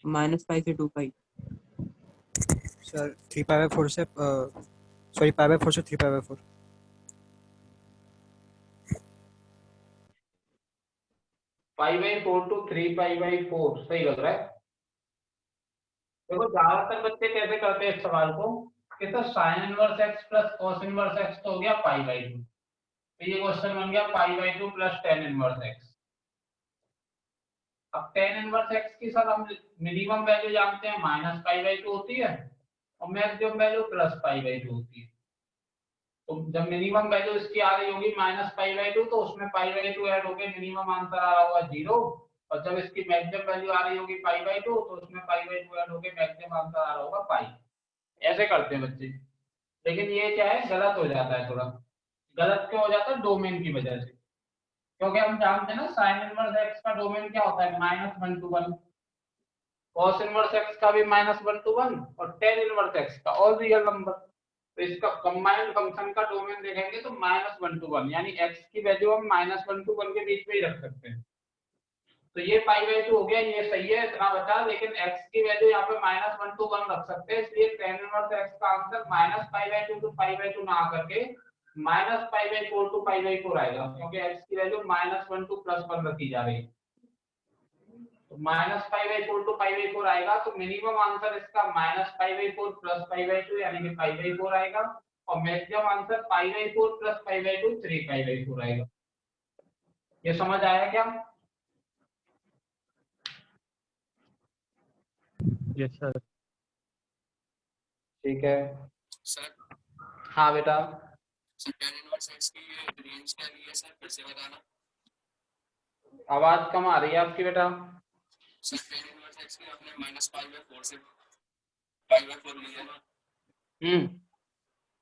-5 से 2 पाई। सर 3 पाई बाय 4 से सॉरी पाई बाय 4 से 3 पाई बाय 4। π/4 टू 3π/4 सही लग रहा है। देखो ज्यादातर बच्चे कैसे करते हैं इस सवाल को कि तो sin inverse x plus cos inverse x तो हो गया π/2, तो ये क्वेश्चन बन गया π/2 प्लस tan इनवर्स x। अब tan इनवर्स x की सर हम मिनिमम वैल्यू जानते हैं -π/2 होती है और मैक्सिमम वैल्यू +π/2 होती है। तो जब मिनिमम वैल्यू इसकी आ रही होगी -π/2 तो उसमें π/2 ऐड होके मिनिमम आंसर आ रहा होगा 0, और जब इसकी मैक्सिमम वैल्यू आ रही होगी π/2 तो उसमें π/2 ऐड होके मैक्सिमम आंसर आ रहा होगा पाई। ऐसे करते हैं बच्चे, लेकिन ये क्या है गलत हो जाता है। थोड़ा गलत क्यों हो जाता है? डोमेन की वजह से, क्योंकि हम जानते हैं ना sin इनवर्स x का डोमेन क्या होता है -1 to 1, cos इनवर्स x का भी -1 to 1 और tan इनवर्स x का ऑल रियल नंबर। तो इसका कंबाइंड फंक्शन का डोमेन देखेंगे तो -1 to 1 यानी x की वैल्यू हम -1 to 1 के बीच में ही रख सकते हैं। तो ये π/2 हो गया, ये सही है, इतना बचा। लेकिन x की वैल्यू यहाँ पे -1 to 1 रख सकते हैं, इसलिए tan इनवर्स x का आंसर -π/2 to π/2 ना करके -π/4 to π/4 आएगा, क्योंकि x की वैल्यू -1 to +1 रखी जा रही है। तो -π/4 to π/4 आएगा, तो मिनिमम आंसर इसका -π/4 प्लस π/2 यानी कि π/4 आएगा, और मैक्सिमम आंसर π/4 प्लस π/2 3π/4 आएगा। ये समझ आया क्या? Yes sir. ठीक है सर हाँ बेटा। सर tan इनवर्स x की रेंज क्या ली है सर, फिर से बताना। आवाज कम आ रही है आपकी बेटा। सर tan इनवर्स x की आपने -π/4 से π/4 लिया ना।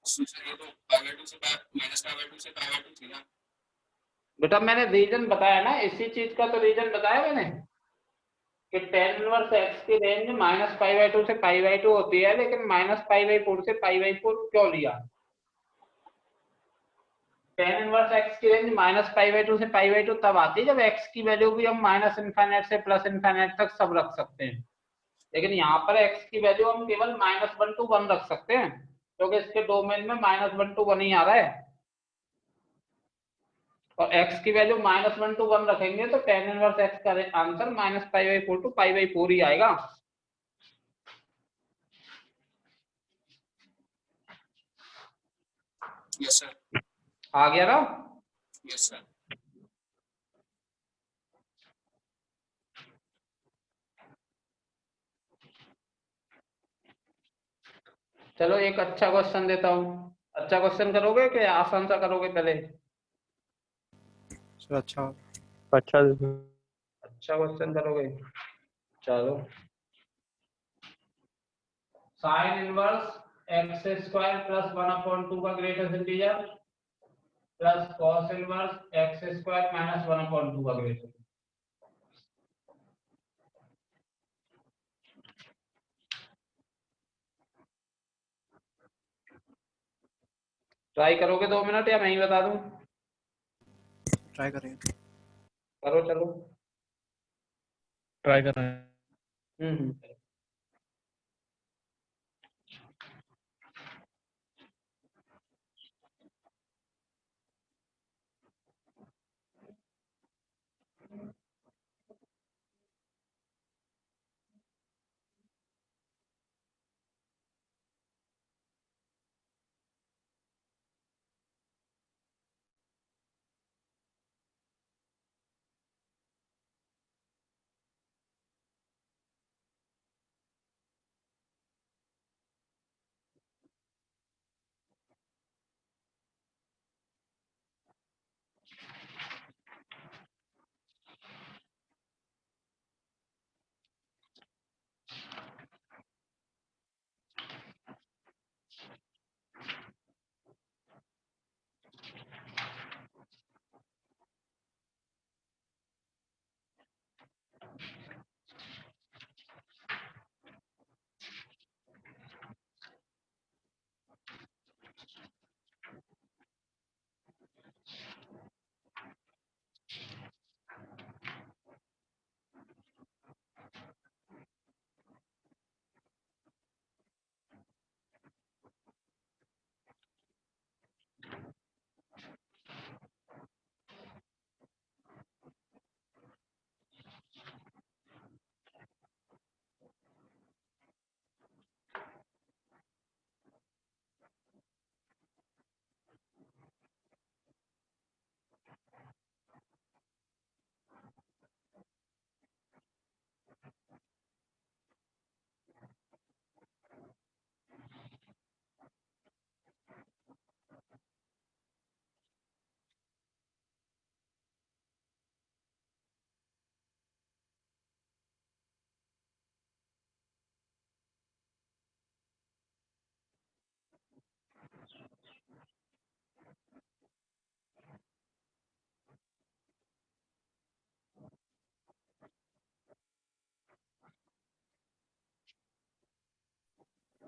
सर ये तो π/2 से -π/2 से π/2 थी ना। बेटा मैंने रीजन बताया ना, इसी चीज का तो रीजन बताया मैंने कि tan इनवर्स x की रेंज -π/2 से π/2 होती है, लेकिन -π/4 से π/4 क्यों लिया? tan इनवर्स x की रेंज -π/2 से π/2 तब आती है जब x की वैल्यू भी हम -∞ से +∞ तक सब रख सकते हैं, लेकिन यहाँ पर x की वैल्यू हम केवल -1 to 1 रख सकते हैं, क्योंकि इसके डोमेन में -1 to 1 ही आ रहा है, और x की वैल्यू -1 to 1 रखेंगे तो tan इनवर्स x का आंसर -π/4 to π/4 ही आएगा। Yes sir. आ गया ना? Yes sir. चलो एक अच्छा क्वेश्चन देता हूँ। अच्छा क्वेश्चन करोगे कि आसान सा करोगे पहले? सर अच्छा अच्छा अच्छा क्वेश्चन करोगे, चलो। sin इनवर्स x² प्लस 1/2 का greatest integer plus cos inverse x² minus 1/2 का ग्रेटेस्ट। ट्राई करोगे 2 मिनट या मैं ही बता दूं? ट्राई करेंगे। करो चलो। ट्राई कर रहे हैं। हम्म।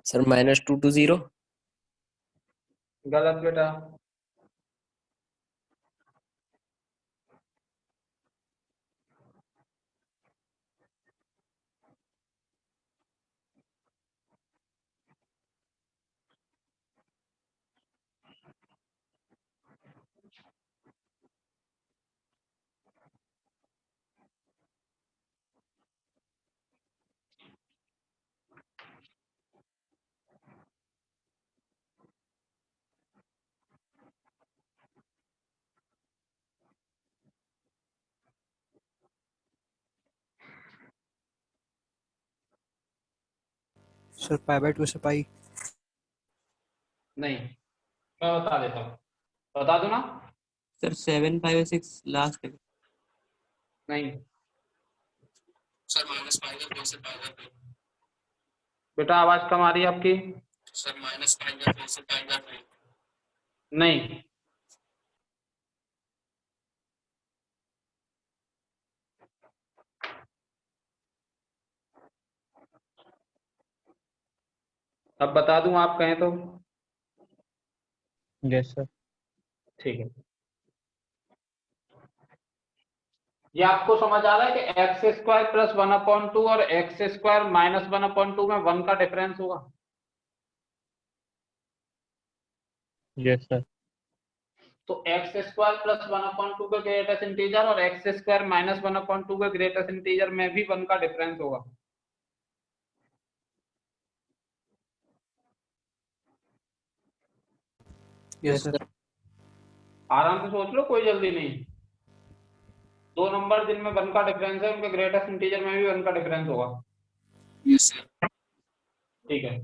Sir -2 to 0। गलत बेटा। सर पाई बाय 2 से पाई। नहीं, मैं बता देता हूँ, बता दूं ना? सर 7 5 और 6 लास्ट है। नहीं सर -π/4 से π/3। बेटा, आवाज कम आ रही है आपकी। सर -π/4 से π/3। नहीं, अब बता दूं आप कहें तो? Yes sir. ठीक है, ये आपको समझ आ रहा है कि x² + 1/2 और x² - 1/2 में 1 का डिफरेंस होगा। Yes sir. तो x² + 1/2 का ग्रेटेस्ट इंटीजर और x² - 1/2 का ग्रेटेस्ट इंटीजर में भी 1 का डिफरेंस होगा। Yes sir. आराम से सोच लो, कोई जल्दी नहीं। दो नंबर जिनमें 1 का डिफरेंस है उनके ग्रेटेस्ट इंटीजर में भी 1 का डिफरेंस होगा। Yes sir. ठीक है,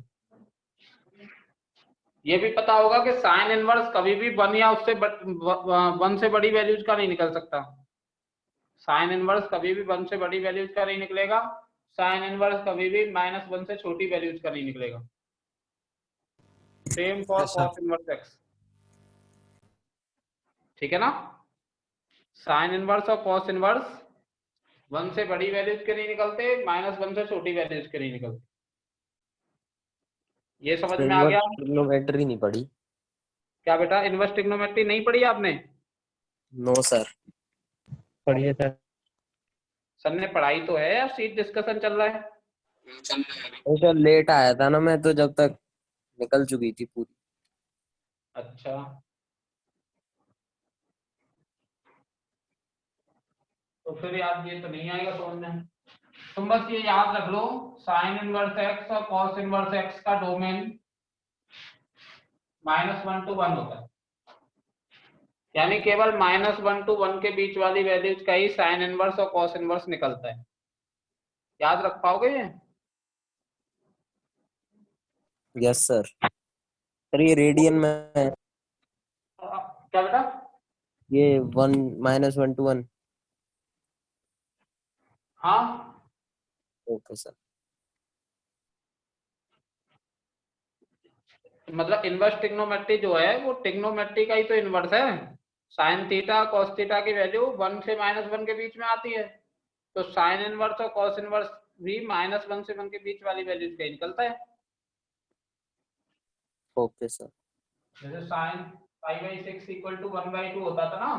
ये भी पता होगा कि साइन इनवर्स कभी भी 1 या उससे 1 से बड़ी वैल्यूज का नहीं निकल सकता। साइन इनवर्स कभी भी 1 से बड़ी वैल्यूज का नहीं निकलेगा। साइन इनवर्स कभी भी -1 से छोटी वैल्यूज का नहीं निकलेगा। Same for Yes, sir. Cos inverse x. ठीक है ना? साइन इनवर्स और कॉस इनवर्स 1 से बड़ी वैल्यूज के नहीं निकलते, -1 से छोटी वैल्यूज के नहीं निकलते। ये समझ में आ गया? ट्रिग्नोमेट्री नहीं पढ़ी। क्या बेटा, इनवर्स ट्रिग्नोमेट्री नहीं पढ़ी आपने? No sir. पढ़िए सर। सर ने पढ़ाई तो है यार, सीट डिस्कशन चल रहा है। सर लेट आया था ना मैं, तो जब तक निकल चुकी थी पूरी। अच्छा, तो फिर यार ये तो नहीं आएगा समझ में। तुम बस ये याद रख लो, साइन इनवर्स एक्स और कॉस इनवर्स एक्स का डोमेन -1 to 1 होता है। यानी केवल -1 to 1 के बीच वाली वैल्यूज का ही साइन इनवर्स और कॉस इनवर्स निकलता है। याद रख पाओगे ये? Yes sir. सर ये रेडियन में है। क्या बेटा? ये 1 -1 to 1। हाँ, ओके सर। मतलब इनवर्स ट्रिग्नोमेट्री जो है वो ट्रिग्नोमेट्री का ही तो इनवर्स है। साइन थीटा कॉस थीटा की वैल्यू 1 से -1 के बीच में आती है, तो साइन इनवर्स और कॉस इनवर्स भी -1 से 1 के बीच वाली वैल्यूज का ही निकलता है। Okay sir. जैसे साइन π/6 = 1/2 होता था ना,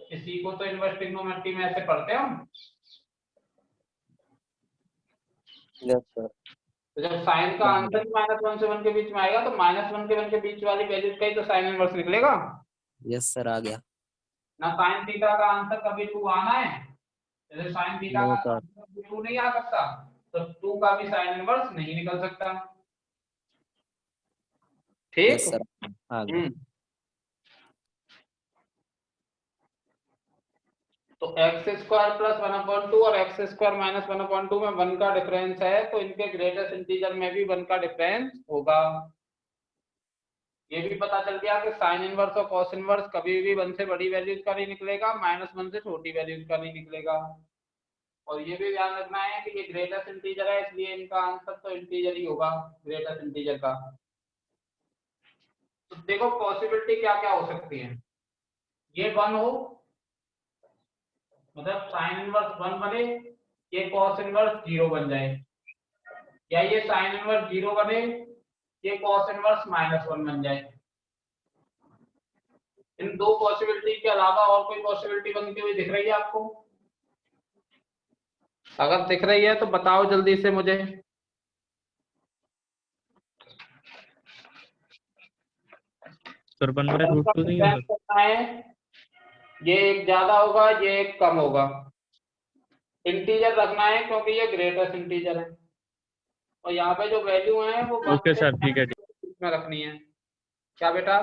तो इसी को तो इनवर्स ट्रिग्नोमेट्री में ऐसे पढ़ते हैं हम। Yes sir. तो जब साइन का आंसर -1 से 1 के बीच में आएगा तो -1 से 1 के बीच वाली वैल्यूज का ही तो साइन इनवर्स निकलेगा यस सर आ गया। ना। साइन थीटा का आंसर कभी 2 आना है, जैसे साइन थीटा नो का सर। आंसर 2 नहीं आ सकता, तो 2 का भी साइन इनवर्स नहीं निकल सकता। ठीक। यस सर आ गया। तो x² + 1/2 और x² - 1/2 में 1 का डिफरेंस है, तो इनके ग्रेटेस्ट इंटीजर में भी 1 का डिफरेंस होगा। ये भी पता चल गया कि साइन इनवर्स और कॉस इनवर्स कभी भी 1 से बड़ी वैल्यूज का नहीं निकलेगा, -1 से छोटी वैल्यूज का नहीं निकलेगा। और ये भी ध्यान रखना है कि ये ग्रेटेस्ट इंटीजर है, इसलिए इनका आंसर तो इंटीजर ही होगा, ग्रेटेस्ट इंटीजर का। तो देखो पॉसिबिलिटी क्या क्या हो सकती है, ये 1 हो, मतलब साइन इनवर्स 1 बने, ये कॉस इनवर्स 0 बन जाए, या ये साइन इनवर्स 0 बने, ये कॉस इनवर्स -1 बन जाए। इन दो पॉसिबिलिटी के अलावा और कोई पॉसिबिलिटी बनती हुई दिख रही है आपको? अगर दिख रही है तो बताओ जल्दी से मुझे। सर 1/√2 नहीं है सर? करना है, ये एक ज्यादा होगा, ये एक कम होगा, इंटीजर रखना है क्योंकि ये ग्रेटेस्ट इंटीजर है, और यहाँ पे जो वैल्यू है वो ओके सर, ठीक है। में रखनी है। क्या बेटा?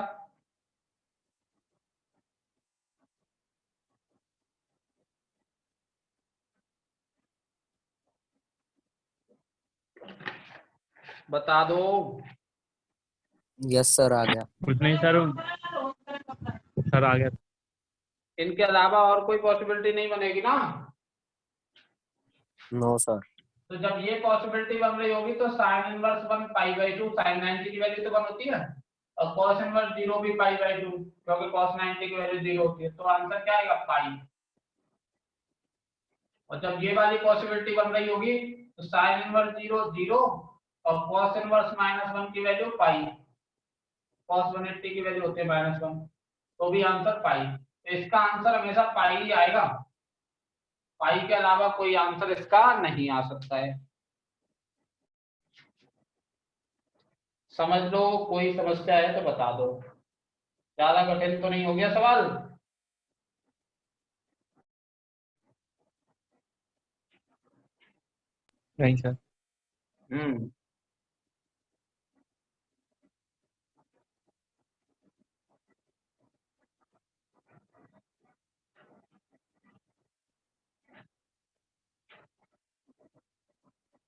बता दो। यस सर, आ गया। कुछ नहीं सर, सर आ गया। इनके अलावा और कोई पॉसिबिलिटी नहीं बनेगी ना? No sir. तो जब ये पॉसिबिलिटी बन रही होगी तो साइन इनवर्स 1 π/2, साइन 90 की वैल्यू तो 1 होती है, और कॉस इनवर्स 0 भी π/2, क्योंकि कॉस 90 की वैल्यू 0 होती है, तो आंसर क्या आएगा? पाई। और जब ये वाली पॉसिबिलिटी बन रही होगी तो साइन इनवर्स 0 0 और कॉस इनवर्स -1 की वैल्यू पाई, कॉस 180 की वैल्यू होती है -1, तो भी आंसर पाई। तो इसका आंसर हमेशा पाई ही आएगा, पाई के अलावा कोई आंसर इसका नहीं आ सकता है। समझ लो, कोई समस्या है तो बता दो, ज्यादा कठिन तो नहीं हो गया सवाल? नहीं सर। हम्म।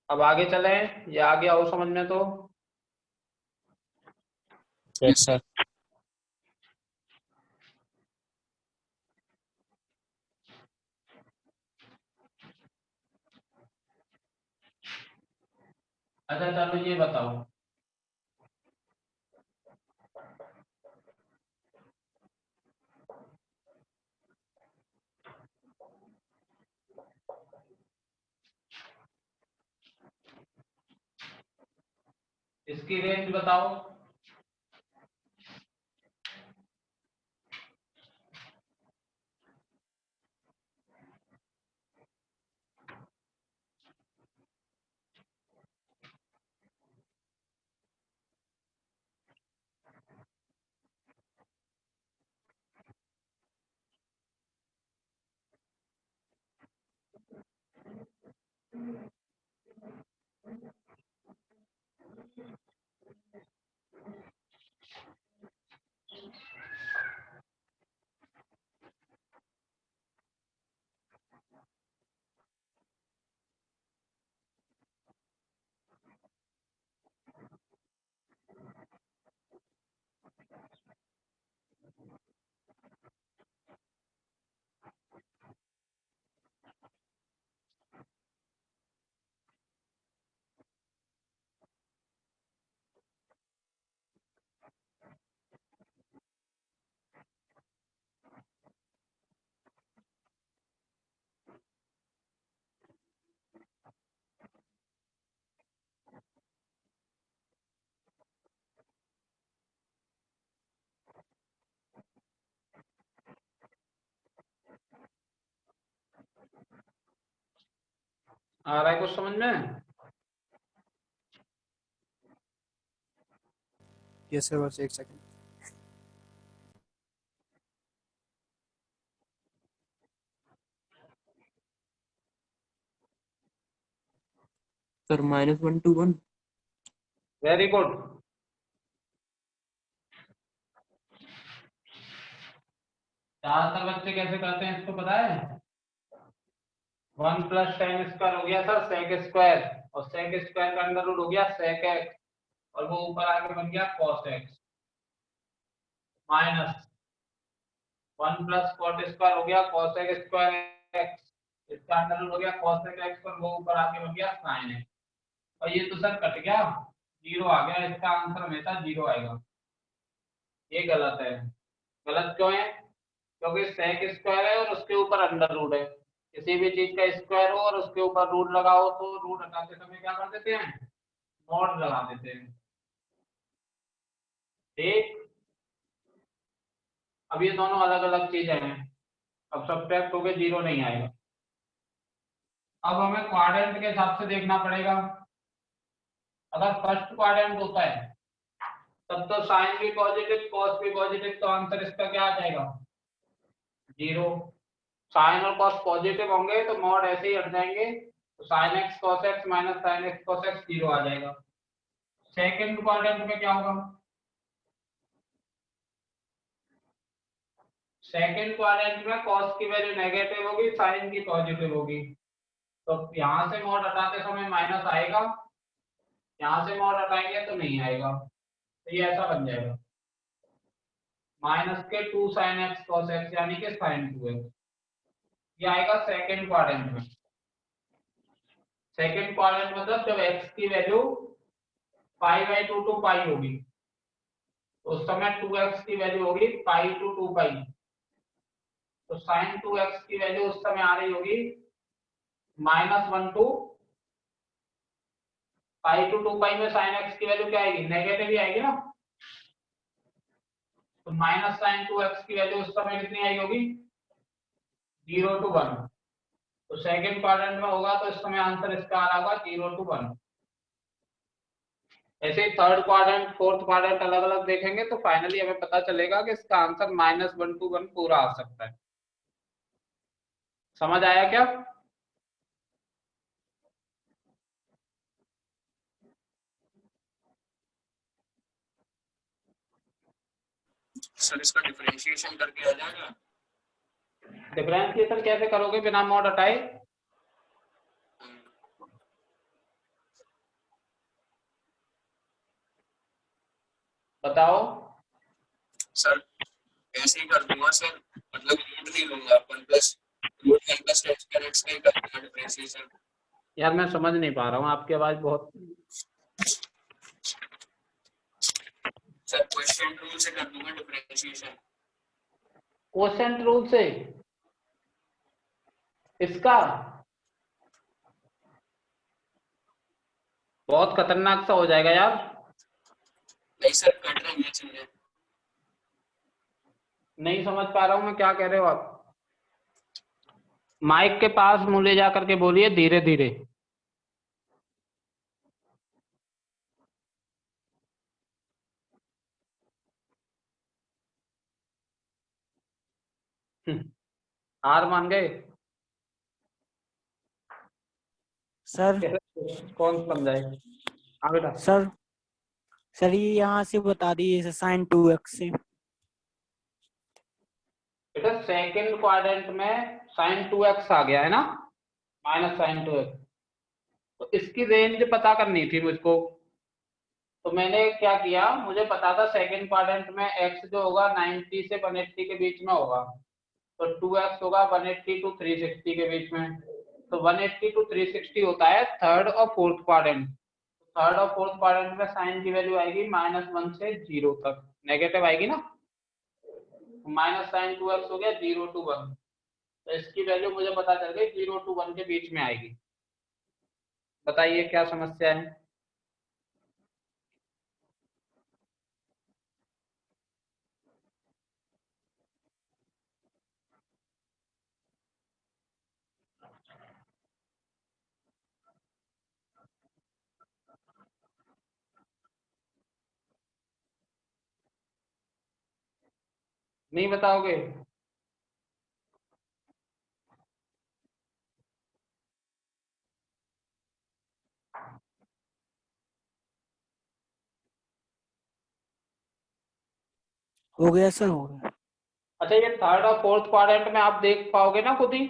अब आगे चले, ये आगे आओ समझ में तो। Yes sir. अच्छा चलो ये बताओ, इसकी रेंज बताओ। आ रहा है कुछ समझ में? यस सर, बस एक second. Sir -1 to 1। Very good. ज्यादातर बच्चे कैसे करते हैं इसको पता है? 1 + tan² हो गया सर sec², और sec² का अंडर रूट हो गया sec(x), और वो ऊपर आके बन गया cos(x), माइनस 1 + cot² हो गया cos(x²), इसका अंडर रूट हो गया cos(x), और वो ऊपर आके बन गया sin(x), और ये तो सर कट गया, 0 आ गया, इसका आंसर हमेशा 0 आएगा। ये गलत है। गलत क्यों है? क्योंकि सेक स्क्वायर है और उसके ऊपर अंडर रूट है। किसी भी चीज का स्क्वायर हो और उसके ऊपर रूट लगाओ तो रूट हटाते समय क्या कर देते हैं? मॉड लगा देते हैं। ठीक। अब ये दोनों अलग अलग चीजें हैं। अब सब्ट्रैक्ट होके 0 नहीं आएगा। अब हमें क्वाड्रेंट के हिसाब से देखना पड़ेगा। अगर फर्स्ट क्वाड्रेंट होता है तब तो साइन भी पॉजिटिव कॉस भी पॉजिटिव, तो आंसर इसका क्या आ जाएगा? 0। साइन और कॉस पॉजिटिव होंगे तो मॉड ऐसे ही हट जाएंगे, तो sine x cos x minus sine x cos x 0 आ जाएगा। सेकेंड क्वाड्रेंट में क्या होगा? सेकेंड क्वाड्रेंट में कॉस की वैल्यू नेगेटिव होगी, साइन की पॉजिटिव होगी। तो यहाँ से मॉड हटाते समय माइनस आएगा, यहाँ से मॉड हटाएंगे तो नहीं आएगा। तो ये ऐसा बन जाएगा माइनस के 2 साइन एक्स कॉस एक्स यानी कि साइन 2x। ये आएगा सेकेंड क्वाड्रेंट में। सेकेंड क्वाड्रेंट मतलब जब x की वैल्यू π/2 टू पाई होगी तो उस समय 2x की वैल्यू होगी पाई टू 2 पाई। तो साइन 2x की वैल्यू उस समय आ रही होगी -1 टू पाई टू 2 पाई में साइन एक्स की वैल्यू क्या आएगी? नेगेटिव ही आएगी ना। तो माइनस साइन 2x की वैल्यू उस समय कितनी आई होगी? 0 to 1। तो सेकेंड क्वाड्रेंट में होगा तो इस समय आंसर इसका आ रहा होगा 0 to 1। ऐसे ही थर्ड क्वाड्रेंट फोर्थ क्वाड्रेंट अलग अलग देखेंगे तो फाइनली हमें पता चलेगा कि इसका आंसर -1 to 1 पूरा आ सकता है। समझ आया क्या? सर इसका डिफरेंशिएशन करके आ जाएगा? डिफरेंशिएशन कैसे करोगे बिना मॉड हटाए? बताओ। सर ऐसे ही कर दूंगा सर, मतलब रूट नहीं लूंगा, 1 प्लस रूट 1 प्लस x का ही कर दूंगा डिफरेंशिएशन। यार मैं समझ नहीं पा रहा हूँ, आपकी आवाज बहुत। सर क्वेश्चन रूल से कर दूंगा डिफरेंशिएशन। क्वोशिएंट रूल से इसका बहुत खतरनाक सा हो जाएगा यार। नहीं सर कट रही है चीजें। नहीं समझ पा रहा हूँ मैं, क्या कह रहे हो आप? माइक के पास मुंह ले जा करके बोलिए धीरे धीरे। हार मान गए? सर कौन समझाए? हाँ बेटा। सर ये यहाँ से बता दीजिए साइन 2x से। बेटा सेकंड क्वाड्रेंट में साइन 2x आ गया है ना, माइनस साइन 2x। तो इसकी रेंज पता करनी थी मुझको, तो मैंने क्या किया, मुझे पता था सेकंड क्वाड्रेंट में x जो होगा 90 से 180 के बीच में होगा, तो 2x होगा 180 to 360 के बीच में। तो 180 to 360 होता है थर्ड और फोर्थ क्वाड्रेंट। थर्ड और फोर्थ क्वाड्रेंट में साइन की वैल्यू आएगी -1 से 0 तक, नेगेटिव आएगी ना। माइनस साइन 2x हो गया 0 to 1। तो इसकी वैल्यू मुझे पता चल गई 0 to 1 के बीच में आएगी। बताइए क्या समस्या है? नहीं बताओगे? हो गया सर, हो गया। अच्छा ये थर्ड और फोर्थ क्वाड्रेंट में आप देख पाओगे ना खुद ही?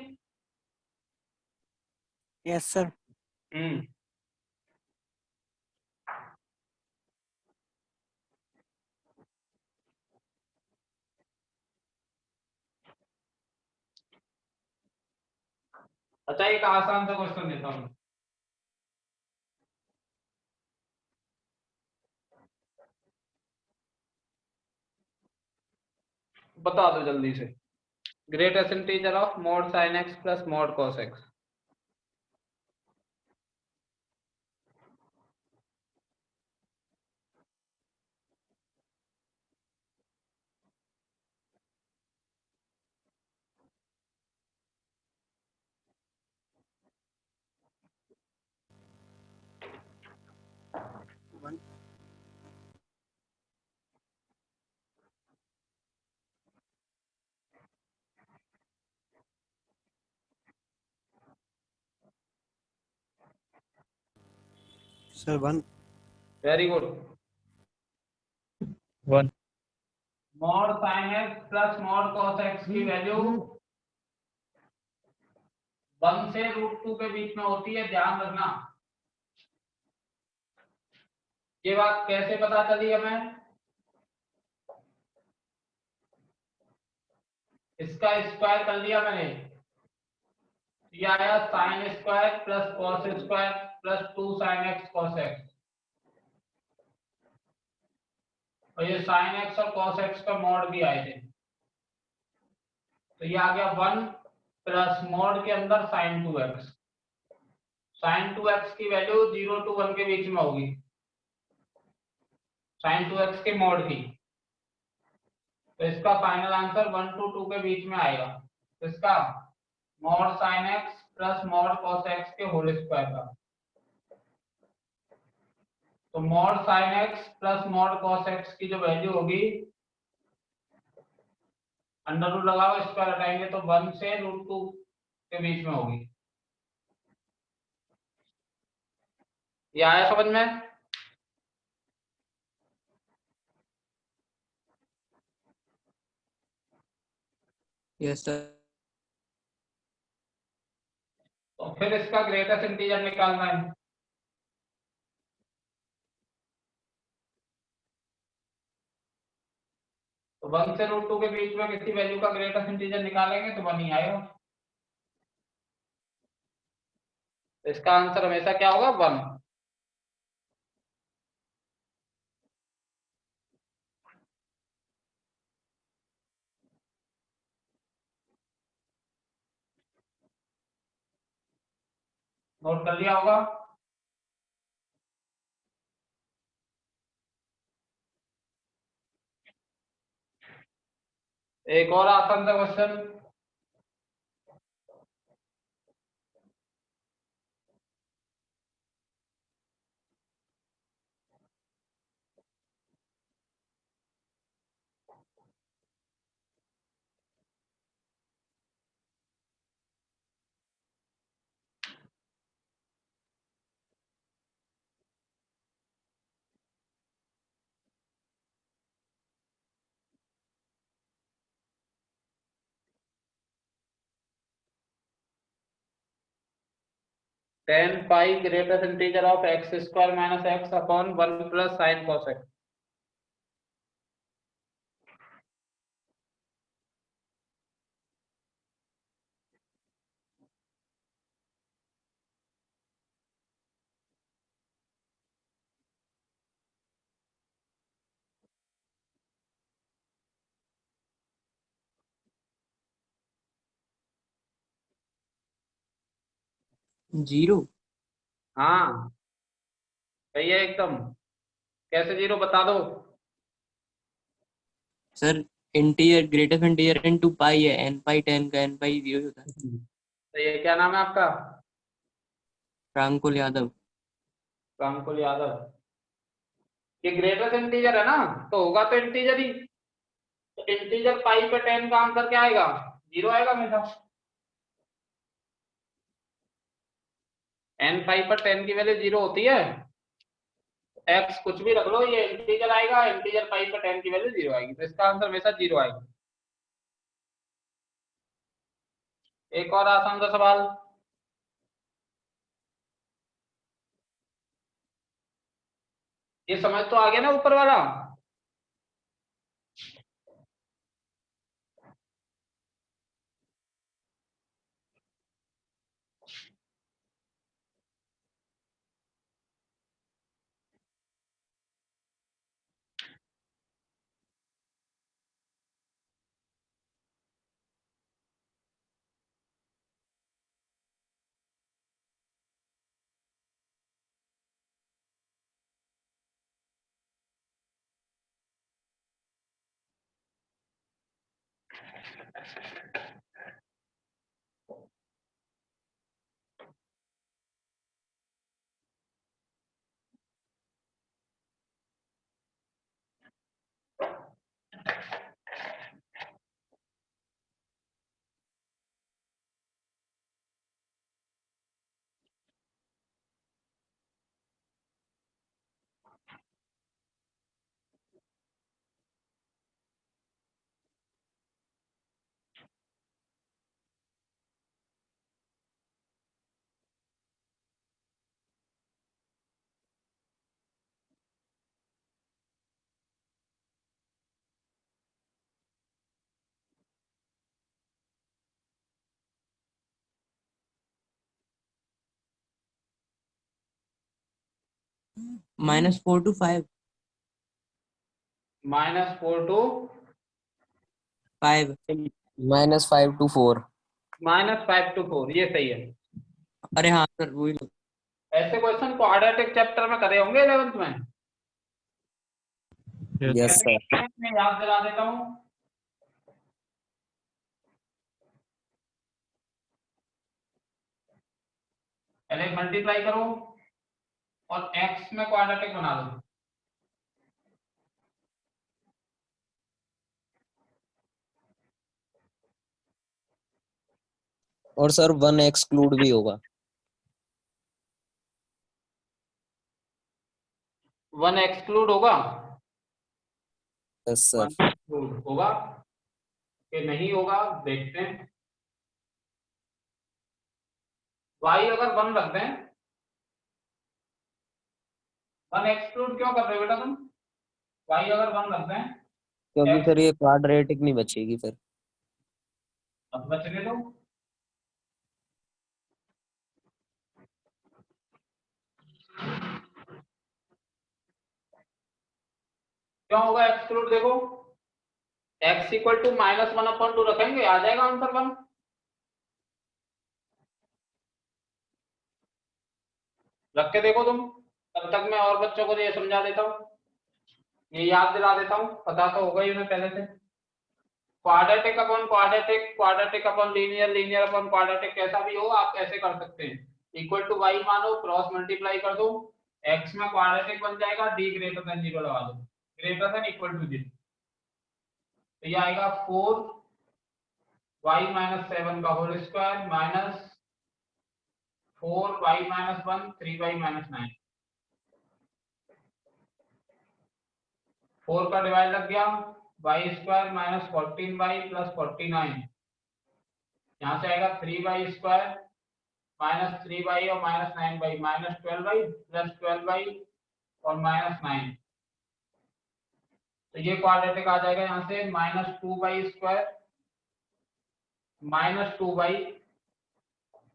Yes sir. हम्म। अच्छा एक आसान सा क्वेश्चन देता हूँ। बता दो जल्दी से। Greatest integer of mod sine x plus mod cos x. Sir 1. Very good. 1. Mod sine x plus mod cos x की वैल्यू 1 से √2 के बीच में होती है, ध्यान रखना। ये बात कैसे पता चली हमें? इसका स्क्वायर कर लिया मैंने, ये आया sine square plus cos square plus 2 sine x cos x, और ये साइन एक्स और कॉस एक्स का मॉड भी आए थे, तो ये आ गया 1 प्लस मॉड के अंदर साइन 2x। साइन 2x की वैल्यू 0 to 1 के बीच में होगी, साइन 2x के मॉड की। तो इसका फाइनल आंसर 1 to 2 के बीच में आएगा। तो इसका mod sine x plus mod cos x के होल स्क्वायर का। तो mod sine x plus mod cos x की जो वैल्यू होगी, अंडर रूट लगाओ, स्क्वायर हटाएंगे तो 1 से √2 के बीच में होगी। ये आया समझ में? Yes sir. तो फिर इसका ग्रेटेस्ट इंटीजर निकालना है। तो 1 से √2 के बीच में किसी वैल्यू का ग्रेटेस्ट इंटीजर निकालेंगे तो 1 ही आएगा। तो इसका आंसर हमेशा क्या होगा? 1। नोट कर लिया होगा। एक और आसान सा question. Ten pi greatest integer of x square minus x upon 1 plus sine cos x. Zero. हाँ सही है एकदम। कैसे जीरो बता दो। Sir integer greatest integer into पाई है, एन पाई 10 का एन पाई 0 होता है। तो ये क्या नाम है आपका? रामकुल यादव। रामकुल यादव। ये ग्रेटेस्ट इंटीजर है ना, तो होगा तो इंटीजर ही। तो इंटीजर पाई पे 10 का आंसर क्या आएगा? 0 आएगा हमेशा। एन पाई पर 10 की वैल्यू 0 होती है। एक्स कुछ भी रख लो, ये इंटीजर आएगा, इंटीजर पाई पर 10 की वैल्यू 0 आएगी, तो इसका आंसर हमेशा 0 आएगा। एक और आसान सा सवाल। ये समझ तो आ गया ना ऊपर वाला? -4 to 5. -4 to 5. -5 to 4। -5 to 4, ये सही है। अरे हाँ सर वही लोग। ऐसे क्वेश्चन क्वाड्रेटिक चैप्टर में करे होंगे 11th में। Yes. Yes sir. मैं याद दिला देता हूँ। पहले मल्टीप्लाई करो और x में क्वाड्रेटिक बना दो। और सर 1 एक्सक्लूड भी होगा। 1 एक्सक्लूड होगा। Yes sir. 1 एक्सक्लूड होगा कि नहीं होगा, देखते हैं। y अगर 1 रख दें, 1 एक्सक्लूड क्यों कर रहे हो बेटा तुम? y अगर 1 रख दें, क्योंकि x सर ये क्वाड्रेटिक नहीं बचेगी फिर। अब बचने दो। क्यों होगा एक्सक्लूड? देखो x इक्वल टू -1/2 रखेंगे, आ जाएगा आंसर 1। रख के देखो तुम, तब तक मैं और बच्चों को ये समझा देता हूँ, ये याद दिला देता हूँ, पता तो होगा ही उन्हें पहले से। Quadratic upon quadratic, quadratic upon linear, linear upon quadratic, कैसा भी हो आप ऐसे कर सकते हैं। इक्वल टू y मानो, क्रॉस मल्टीप्लाई कर दो, x में क्वाड्रेटिक बन जाएगा, d ग्रेटर देन 0 लगा दो, ग्रेटर देन इक्वल टू 0। तो ये आएगा 4y - 7 का whole square minus 4y - 1 3y - 9। 4 का डिवाइड लग गया, y square minus 14y plus 49। यहाँ से आएगा 3y स्क्वायर माइनस 3y और minus 9y, -12y plus 12y और -9। तो ये क्वाड्रेटिक आ जाएगा यहाँ से -2y स्क्वायर -2y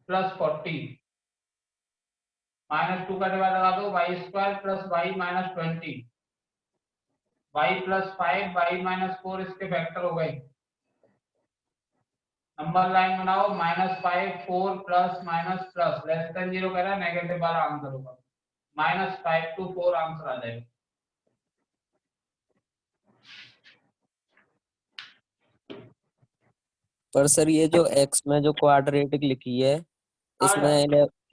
प्लस 40, -2 का डिवाइड लगा दो, y square plus y - 20, y plus 5 y - 4 इसके फैक्टर हो गए। नंबर लाइन बनाओ, -5 4 plus minus plus less than 0 कह रहा है, नेगेटिव वाला आंसर होगा, -5 to 4 आंसर आ जाएगा। पर सर ये जो x में जो क्वाड्रेटिक लिखी है, इसमें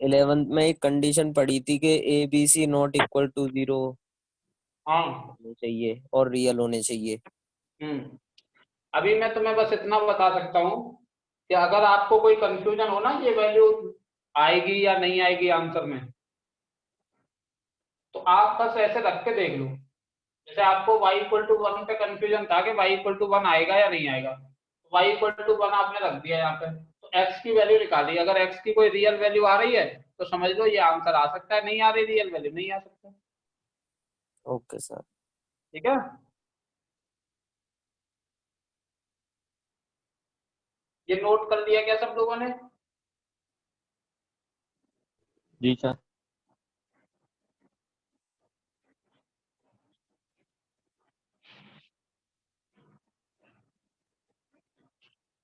11th में एक कंडीशन पड़ी थी कि ABC नॉट इक्वल टू 0 हाँ होने चाहिए और रियल होने चाहिए। अभी मैं तुम्हें बस इतना बता सकता हूँ कि अगर आपको कोई कंफ्यूजन हो ना, ये वैल्यू आएगी या नहीं आएगी आंसर में, तो आप बस ऐसे रख के देख लो। जैसे आपको y इक्वल टू 1 पे कंफ्यूजन था कि y इक्वल टू 1 आएगा या नहीं आएगा, y इक्वल टू 1 आपने रख दिया यहाँ पे, तो x की वैल्यू निकाली। अगर x की कोई रियल वैल्यू आ रही है तो समझ लो ये आंसर आ सकता है, नहीं आ रही रियल वैल्यू नहीं आ सकता। Okay sir. ठीक है, ये नोट कर लिया क्या सब लोगों ने? जी सर।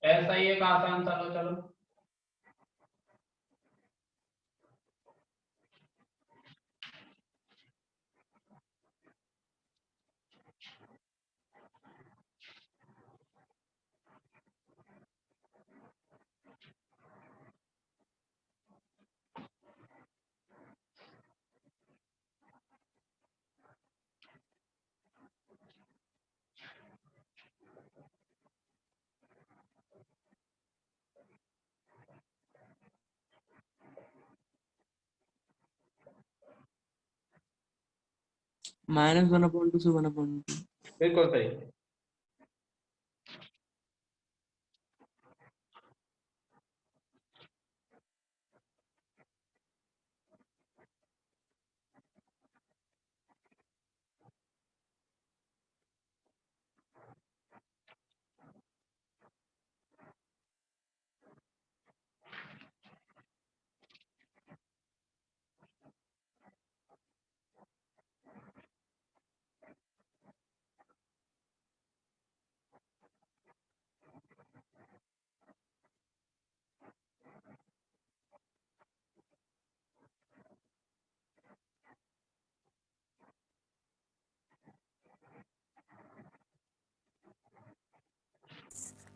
ऐसा ही एक आसान सा लो, चलो। -1/2 से 1/2। बिल्कुल सही।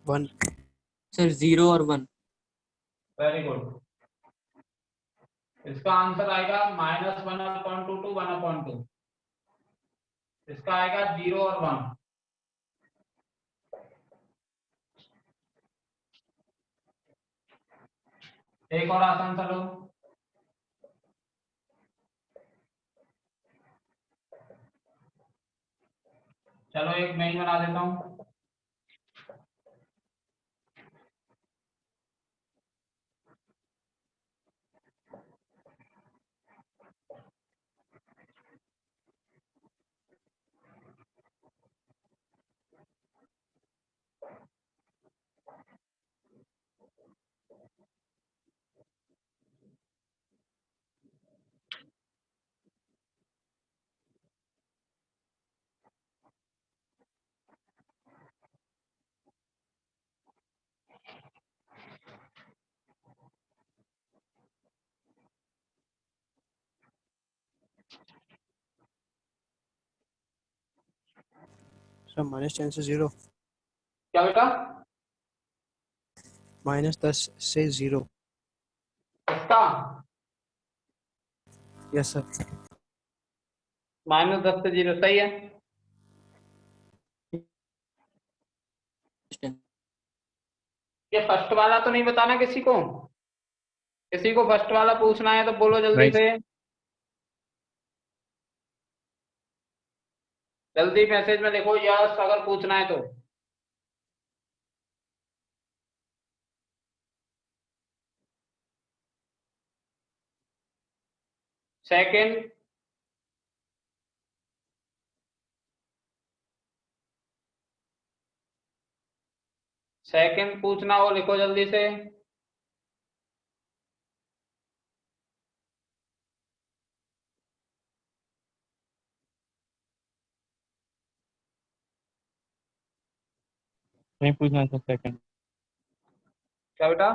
वन। सर 0 और 1। Very good. इसका आंसर आएगा -1/2 to 1/2। इसका आएगा 0 और 1। एक और आसान सा लो। चलो एक मैं ही बना देता हूँ। सर -10 से 0। क्या बेटा? -10 से 0। इसका यस सर। -10 से 0 सही है। ये फर्स्ट वाला तो नहीं बताना किसी को। किसी को फर्स्ट वाला पूछना है तो बोलो जल्दी Right. से। जल्दी मैसेज में लिखो यस अगर पूछना है तो। सेकंड, सेकंड पूछना हो लिखो जल्दी से। नहीं पूछना सर सेकंड। क्या बेटा?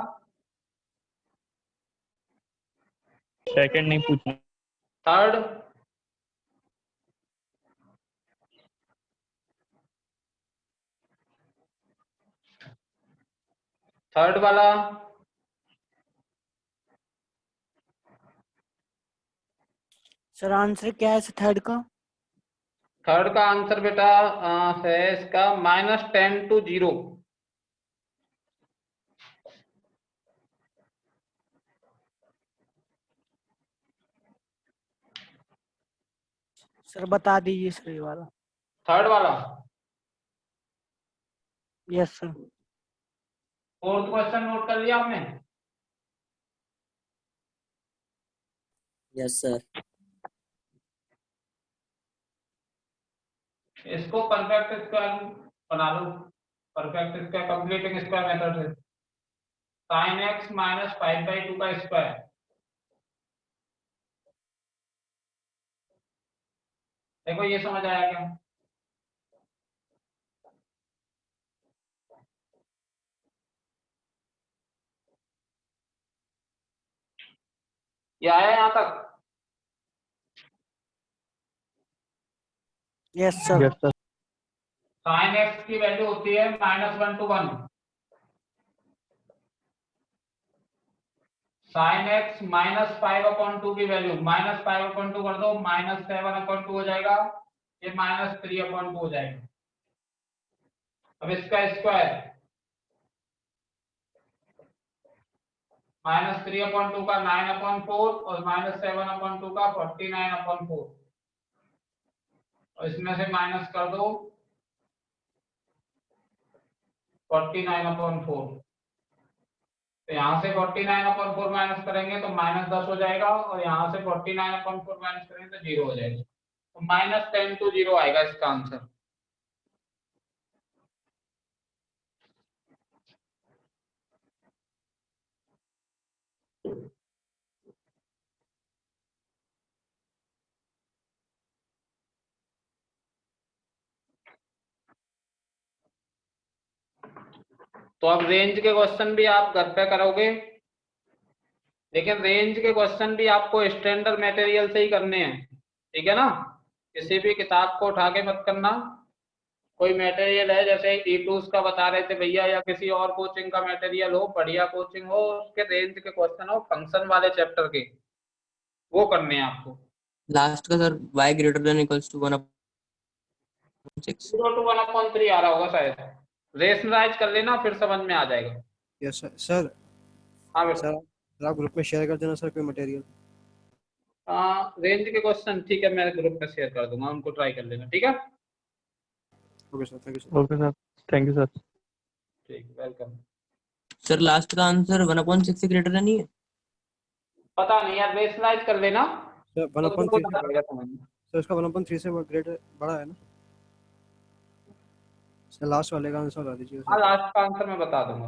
सेकंड नहीं पूछना। थर्ड, थर्ड वाला। सर आंसर क्या है थर्ड का? थर्ड का आंसर बेटा है इसका -10 to 0। सर बता दीजिए सर ये वाला। थर्ड वाला। Yes sir. Fourth question note कर लिया आपने? Yes sir. इसको परफेक्ट स्क्वायर बना लो। Perfect square completing square method से। sin x -5/2 का स्क्वायर। देखो ये समझ आया क्या? ये आया यहाँ तक? Yes sir. Yes sir. sin x की वैल्यू होती है -1 to 1। sin x -5/2 की वैल्यू -5/2 कर दो -7/2 हो जाएगा। ये -3/2 हो जाएगा। अब इसका स्क्वायर -3/2 का 9/4 और -7/2 का 49/4। और इसमें से माइनस कर दो 49/4। तो यहाँ से 49/4 माइनस करेंगे तो -10 हो जाएगा, और यहाँ से 49/4 माइनस करेंगे तो 0 हो जाएगा। तो -10 to 0 आएगा इसका आंसर। तो अब रेंज के क्वेश्चन भी आप घर पे करोगे, लेकिन रेंज के क्वेश्चन भी आपको स्टैंडर्ड मटेरियल से ही करने हैं, ठीक है ना। किसी भी किताब को उठा के मत करना। कोई मटेरियल है जैसे E2 का बता रहे थे भैया, या किसी और कोचिंग का मटेरियल हो, बढ़िया कोचिंग हो, उसके रेंज के क्वेश्चन हो फंक्शन वाले चैप्टर के, वो करने हैं आपको। लास्ट का sir y greater than equals to 1/6। 0 to 1/3 आ रहा होगा शायद, रेशनलाइज कर लेना फिर समझ में आ जाएगा। Yes sir. सर हाँ बेटा। सर आप ग्रुप में शेयर कर देना सर कोई मटेरियल। हाँ रेंज के क्वेश्चन ठीक है, मैं ग्रुप में शेयर कर दूंगा, उनको ट्राई कर लेना, ठीक है। Okay sir, thank you sir. Okay sir, thank you sir. ठीक, वेलकम। सर लास्ट का आंसर 1/6 से ग्रेटर नहीं है? पता नहीं यार, रेशनलाइज कर लेना सर तो तुमको 1/3 पता लगेगा समझ में। सर इसका 1/3 से ग्रेटर बड़ा है ना सर? लास्ट वाले का आंसर बता दीजिए हाँ सर। लास्ट का आंसर मैं बता दूंगा।